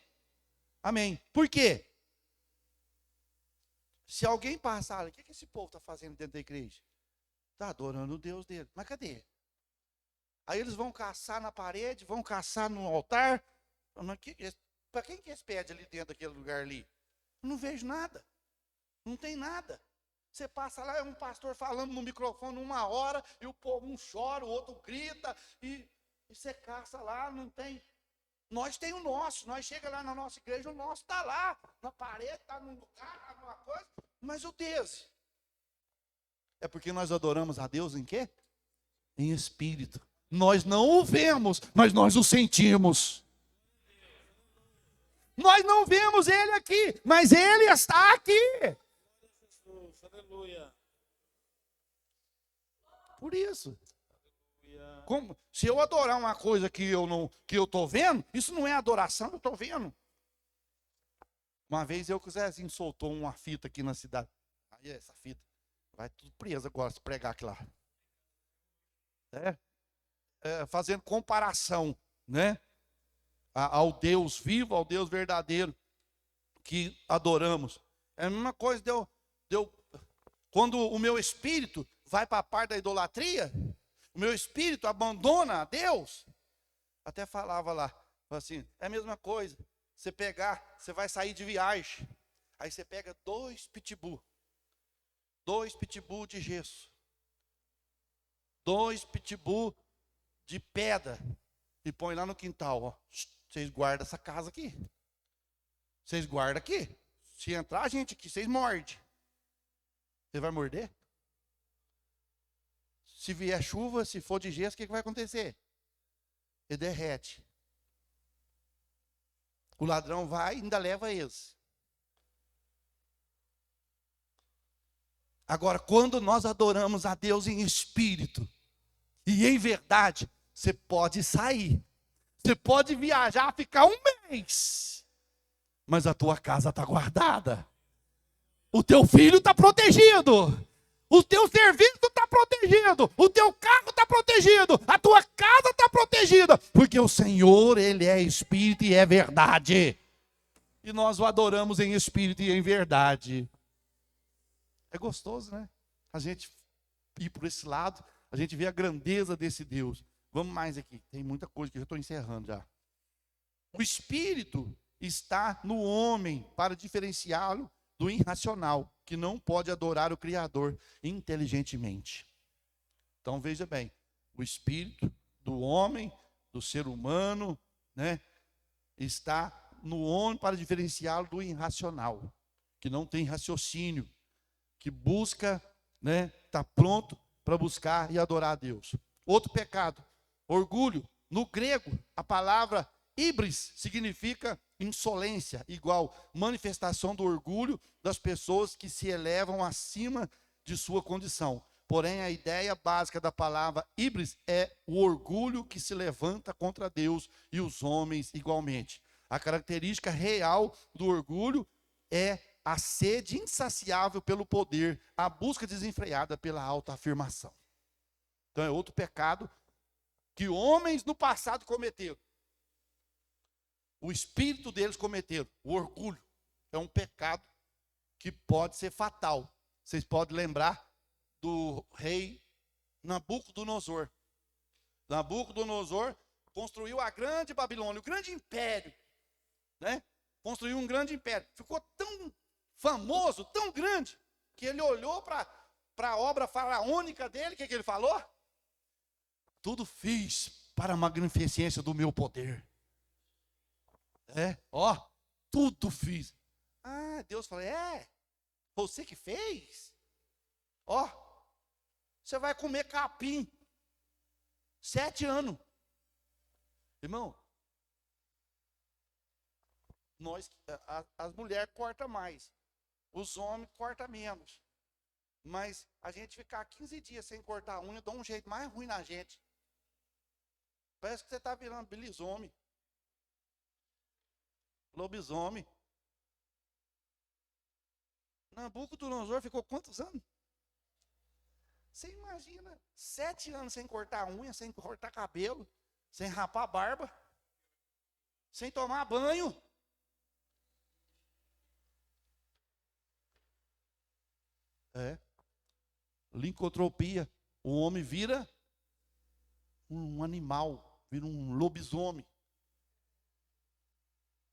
Amém. Por quê? Se alguém passar, o que esse povo está fazendo dentro da igreja? Está adorando o Deus dele. Mas cadê? Aí eles vão caçar na parede, vão caçar no altar. Para quem que eles pedem ali dentro daquele lugar ali? Eu não vejo nada. Não tem nada. Você passa lá, é um pastor falando no microfone 1 hora, e o povo um chora, o outro grita, e você caça lá, não tem. Nós tem o nosso, nós chega lá na nossa igreja, o nosso está lá, na parede, está num lugar, está numa coisa, mas o Deus. É porque nós adoramos a Deus em quê? Em espírito. Nós não o vemos, mas nós o sentimos. Nós não vemos ele aqui, mas ele está aqui. Aleluia. Por isso. Como, se eu adorar uma coisa que eu estou vendo, isso não é adoração, eu estou vendo. Uma vez o Zezinho soltou uma fita aqui na cidade. Aí essa fita vai tudo presa agora, se pregar aqui lá. Fazendo comparação, né? Ao Deus vivo, ao Deus verdadeiro que adoramos. É a mesma coisa quando o meu espírito vai para a parte da idolatria, o meu espírito abandona a Deus. Até falava lá, assim, é a mesma coisa. Você vai sair de viagem, aí você pega 2 pitbull de gesso, 2 pitbull de pedra, e põe lá no quintal, ó. Vocês guardam essa casa aqui. Vocês guardam aqui. Se entrar gente aqui, vocês mordem. Você vai morder? Se vier chuva, se for de gesso, o que vai acontecer? Ele derrete. O ladrão vai e ainda leva eles. Agora, quando nós adoramos a Deus em espírito e em verdade, você pode sair. Você pode viajar, ficar 1 mês. Mas a tua casa está guardada. O teu filho está protegido. O teu serviço está protegido. O teu carro está protegido. A tua casa está protegida. Porque o Senhor, Ele é espírito e é verdade. E nós o adoramos em espírito e em verdade. É gostoso, né? A gente ir por esse lado, a gente vê a grandeza desse Deus. Vamos mais aqui. Tem muita coisa que eu já estou encerrando já. O espírito está no homem para diferenciá-lo do irracional, que não pode adorar o Criador inteligentemente. Então veja bem, o espírito do homem, do ser humano, né, está no homem para diferenciá-lo do irracional, que não tem raciocínio, que busca, né, está pronto para buscar e adorar a Deus. Outro pecado, orgulho. No grego, a palavra híbris significa insolência, igual manifestação do orgulho das pessoas que se elevam acima de sua condição. Porém, a ideia básica da palavra híbris é o orgulho que se levanta contra Deus e os homens igualmente. A característica real do orgulho é a sede insaciável pelo poder, a busca desenfreada pela autoafirmação. Então é outro pecado que homens no passado cometeram. O espírito deles cometeram. O orgulho é um pecado que pode ser fatal. Vocês podem lembrar do rei Nabucodonosor. Nabucodonosor construiu a grande Babilônia, o grande império, né? Construiu um grande império. Ficou tão famoso, tão grande, que ele olhou para a obra faraônica dele. O que ele falou? Tudo fiz para a magnificência do meu poder. Tudo fiz. Deus falou, você que fez? Você vai comer capim 7 anos. Irmão, as mulheres cortam mais, os homens cortam menos. Mas a gente ficar 15 dias sem cortar a unha dá um jeito mais ruim na gente. Parece que você está virando belisomem. Lobisomem. Nabucodonosor ficou quantos anos? Você imagina 7 anos sem cortar unha, sem cortar cabelo, sem rapar a barba, sem tomar banho. Lincotropia. O homem vira um animal, vira um lobisomem.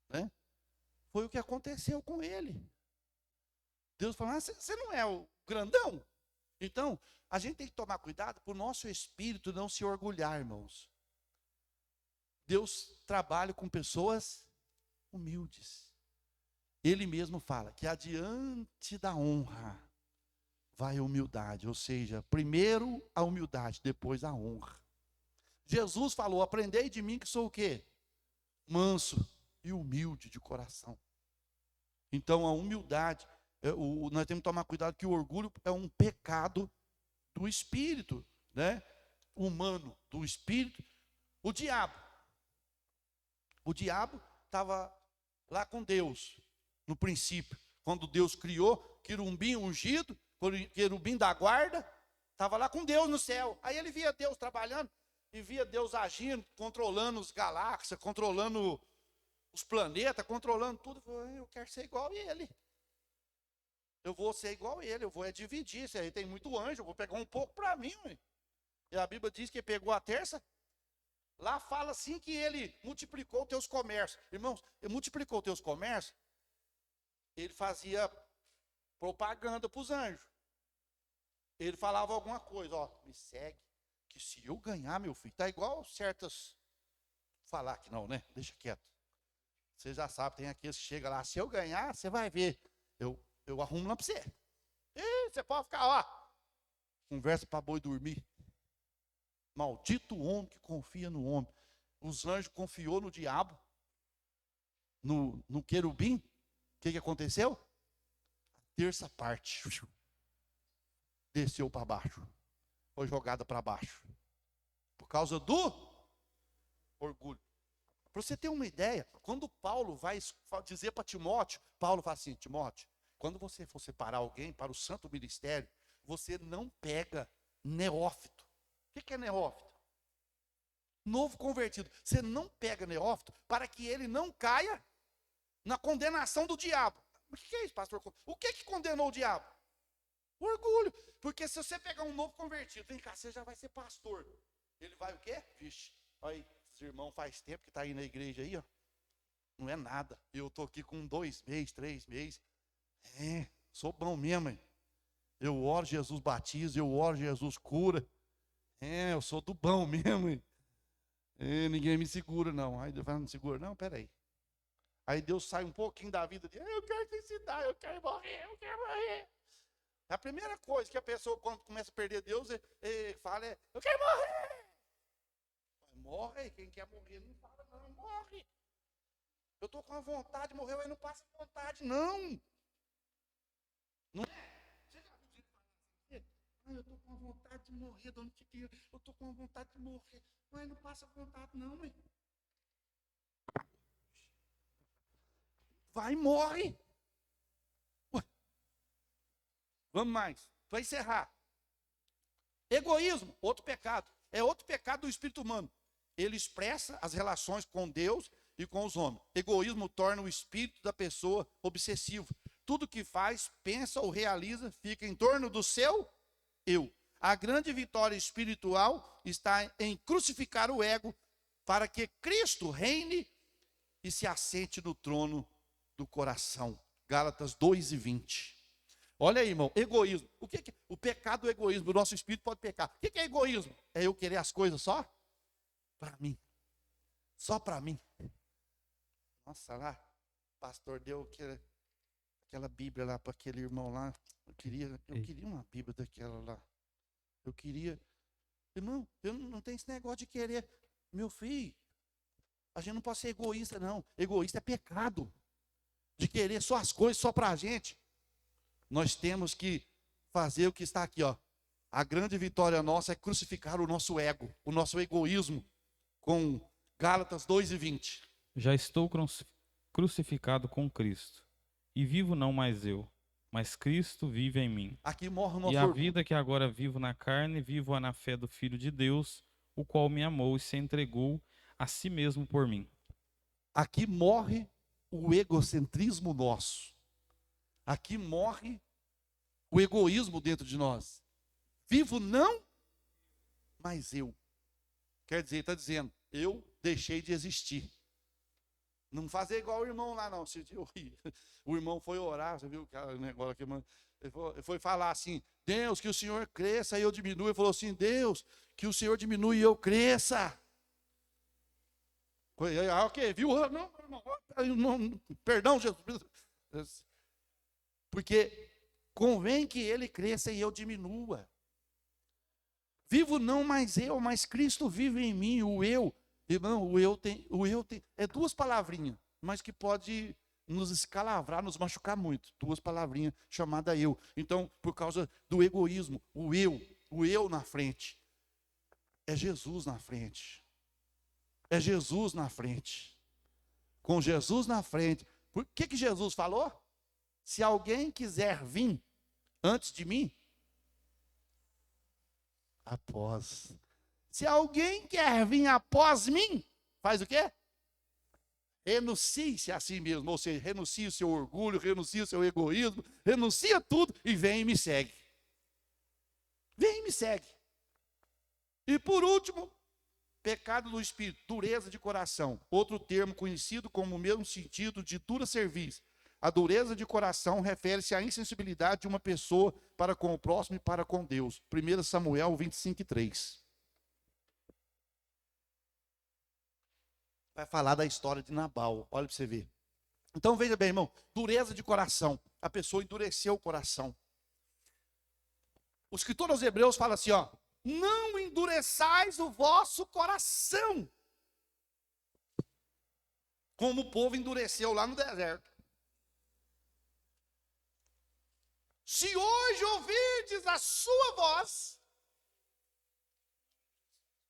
Né? Foi o que aconteceu com ele. Deus falou, você não é o grandão? Então, a gente tem que tomar cuidado para o nosso espírito não se orgulhar, irmãos. Deus trabalha com pessoas humildes. Ele mesmo fala que adiante da honra vai a humildade, ou seja, primeiro a humildade, depois a honra. Jesus falou, aprendei de mim que sou o quê? Manso e humilde de coração. Então a humildade, nós temos que tomar cuidado que o orgulho é um pecado do espírito, né? Humano, do espírito. O diabo estava lá com Deus, no princípio, quando Deus criou, querubim ungido, querubim da guarda, estava lá com Deus no céu. Aí ele via Deus trabalhando, e via Deus agindo, controlando as galáxias, controlando os planetas, controlando tudo. Eu quero ser igual a ele. Eu vou ser igual a ele, eu vou dividir. Se aí tem muito anjo, eu vou pegar um pouco para mim. Ué. E a Bíblia diz que pegou a terça. Lá fala assim que ele multiplicou os teus comércios. Irmãos, ele multiplicou os teus comércios. Ele fazia propaganda para os anjos. Ele falava alguma coisa, ó, me segue, que se eu ganhar, meu filho, tá igual certas, falar que não, né? Deixa quieto. Você já sabe, tem aqueles que chegam lá, se eu ganhar, você vai ver, eu arrumo lá para você. E você pode ficar, ó, conversa para boi dormir. Maldito o homem que confia no homem. Os anjos confiou no diabo, no querubim. O que aconteceu? A terça parte desceu para baixo. Foi jogada para baixo. Por causa do orgulho. Para você ter uma ideia, quando Paulo vai dizer para Timóteo, Paulo fala assim, Timóteo, quando você for separar alguém para o santo ministério, você não pega neófito. O que é neófito? Novo convertido. Você não pega neófito para que ele não caia na condenação do diabo. O que é isso, pastor? O que condenou o diabo? O orgulho. Porque se você pegar um novo convertido, vem cá, você já vai ser pastor. Ele vai o quê? Vixe, olha aí, os irmãos faz tempo que está aí na igreja aí, ó. Não é nada. Eu estou aqui com 2 meses, 3 meses. Sou bom mesmo, hein? Eu oro, Jesus batiza, eu oro, Jesus cura. Eu sou do bom mesmo, hein? Ninguém me segura, não. Aí Deus fala, não segura, não, peraí. Aí Deus sai um pouquinho da vida dele. Eu quero suicidar, eu quero morrer, eu quero morrer. A primeira coisa que a pessoa, quando começa a perder Deus, fala eu quero morrer. Morre, quem quer morrer não fala, não, morre. Eu estou com a vontade de morrer, aí não passa vontade, não. Não é? Você já viu gente falar assim? Eu estou com a vontade de morrer, dona Tiquinha. Eu estou com a vontade de morrer. Mas não passa vontade, não, mãe. Vai e morre. Ué. Vamos mais. Para encerrar. Egoísmo, outro pecado. É outro pecado do espírito humano. Ele expressa as relações com Deus e com os homens. Egoísmo torna o espírito da pessoa obsessivo. Tudo que faz, pensa ou realiza fica em torno do seu eu. A grande vitória espiritual está em crucificar o ego para que Cristo reine e se assente no trono do coração. Gálatas 2:20. Olha aí, irmão, egoísmo. O que é o pecado do egoísmo? O nosso espírito pode pecar. O que é egoísmo? É eu querer as coisas só para mim. Só para mim. Nossa, lá, o pastor deu aquela Bíblia lá para aquele irmão lá. Eu queria uma Bíblia daquela lá. Eu queria. Irmão, eu não tenho esse negócio de querer. Meu filho, a gente não pode ser egoísta, não. Egoísta é pecado. De querer só as coisas só para a gente. Nós temos que fazer o que está aqui, ó. A grande vitória nossa é crucificar o nosso ego, o nosso egoísmo, com Gálatas 2:20. Já estou crucificado com Cristo, e vivo não mais eu, mas Cristo vive em mim. Aqui morre o nosso E a orgulho. vida que agora vivo na carne, vivo-a na fé do Filho de Deus, o qual me amou e se entregou a si mesmo por mim. Aqui morre o egocentrismo nosso. Aqui morre o egoísmo dentro de nós. Vivo não, mas eu. Quer dizer, está dizendo, eu deixei de existir. Não fazer igual o irmão lá, não. O irmão foi orar, você viu aquele negócio aqui, mano? Ele foi falar assim, Deus, que o Senhor cresça e eu diminua. Ele falou assim, Deus, que o Senhor diminua e eu cresça. Ok, viu? Não, irmão, perdão, Jesus. Porque convém que ele cresça e eu diminua. Vivo não mais eu, mas Cristo vive em mim, o eu. Irmão, o eu tem, é duas palavrinhas, mas que pode nos escalavrar, nos machucar muito. Duas palavrinhas chamadas eu. Então, por causa do egoísmo, o eu na frente. É Jesus na frente. É Jesus na frente. Com Jesus na frente. Por que Jesus falou? Se alguém quiser vir antes de mim, após. Se alguém quer vir após mim, faz o quê? Renuncie-se a si mesmo, ou seja, renuncie o seu orgulho, renuncie o seu egoísmo, renuncia tudo e vem e me segue. Vem e me segue. E por último, pecado do espírito, dureza de coração. Outro termo conhecido como o mesmo sentido de dura cerviz. A dureza de coração refere-se à insensibilidade de uma pessoa para com o próximo e para com Deus. 1 Samuel 25:3. Vai falar da história de Nabal. Olha para você ver. Então veja bem, irmão. Dureza de coração. A pessoa endureceu o coração. O escritor aos Hebreus fala assim, ó. Não endureçais o vosso coração. Como o povo endureceu lá no deserto. Se hoje ouvirdes a sua voz,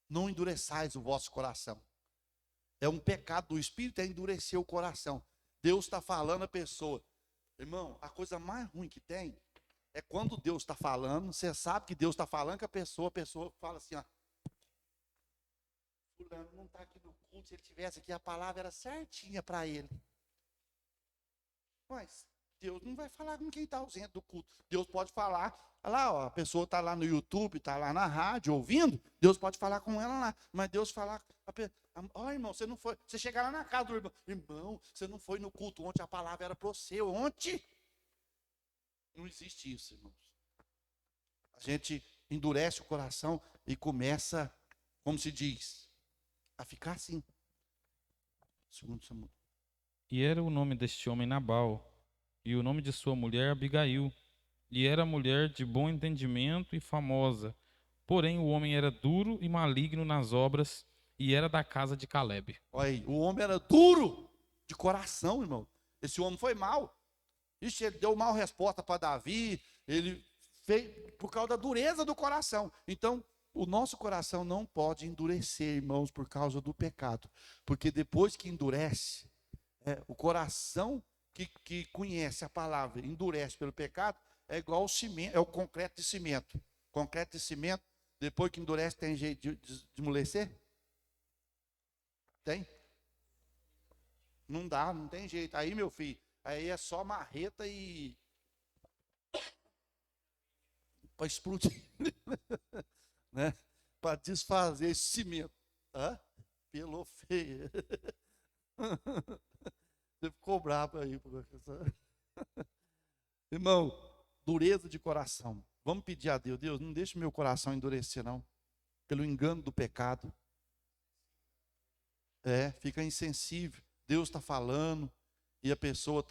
não endureçais o vosso coração. É um pecado do Espírito, é endurecer o coração. Deus está falando a pessoa. Irmão, a coisa mais ruim que tem é quando Deus está falando, você sabe que Deus está falando, que a pessoa fala assim, ó. Fulano não está aqui no culto, se ele tivesse aqui, a palavra era certinha para ele. Mas Deus não vai falar com quem está ausente do culto. Deus pode falar, olha lá, ó, a pessoa está lá no YouTube, está lá na rádio, ouvindo, Deus pode falar com ela lá. Mas Deus falar, ó irmão, você não foi, você chegar lá na casa do irmão, irmão, você não foi no culto ontem, a palavra era para você, ontem. Não existe isso, irmãos. A gente endurece o coração e começa, como se diz, a ficar assim. Segundo Samuel. E era o nome deste homem Nabal, e o nome de sua mulher Abigail. E era mulher de bom entendimento e famosa. Porém, o homem era duro e maligno nas obras, e era da casa de Calebe. Olha aí, o homem era duro de coração, irmão. Esse homem foi mau. Ixi, ele deu mal resposta para Davi, ele fez por causa da dureza do coração. Então, o nosso coração não pode endurecer, irmãos, por causa do pecado. Porque depois que endurece, o coração que conhece a palavra, endurece pelo pecado, é igual ao cimento, é o concreto de cimento. Concreto de cimento, depois que endurece, tem jeito de amolecer? Tem? Não dá, não tem jeito. Aí, meu filho, aí é só marreta e para explodir, né? Para desfazer esse cimento. Hã? Pelou feio. Você ficou bravo aí. Irmão, dureza de coração. Vamos pedir a Deus, Deus, não deixe meu coração endurecer, não. Pelo engano do pecado. Fica insensível. Deus está falando e a pessoa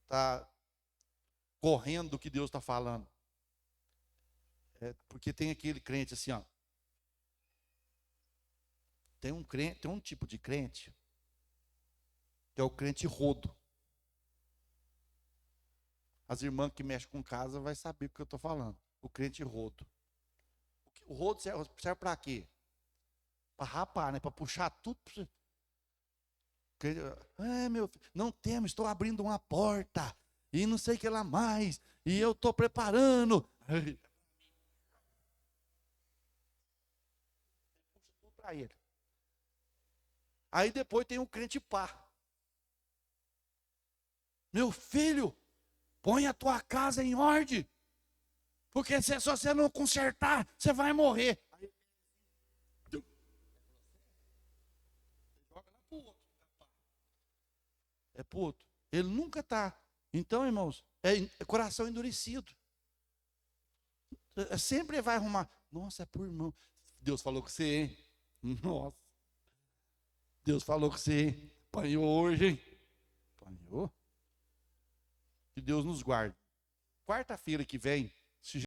está correndo do que Deus está falando. Porque tem aquele crente assim, ó. Tem um tipo de crente que é o crente rodo. As irmãs que mexem com casa vai saber o que eu estou falando. O crente rodo. O rodo serve para quê? Para rapar, né? Para puxar tudo. Meu filho, não temos, estou abrindo uma porta. e não sei o que lá mais, e eu estou preparando. Para ele. Aí depois tem um crente pá. Meu filho, põe a tua casa em ordem, porque se você não consertar, você vai morrer. Aí, joga lá pro outro. É pro outro. Ele nunca está. Então, irmãos, é coração endurecido. Sempre vai arrumar. Nossa, é por irmão. Deus falou com você, hein? Nossa. Deus falou com você, hein? Apanhou hoje, hein? Apanhou. Que Deus nos guarde. Quarta-feira que vem, se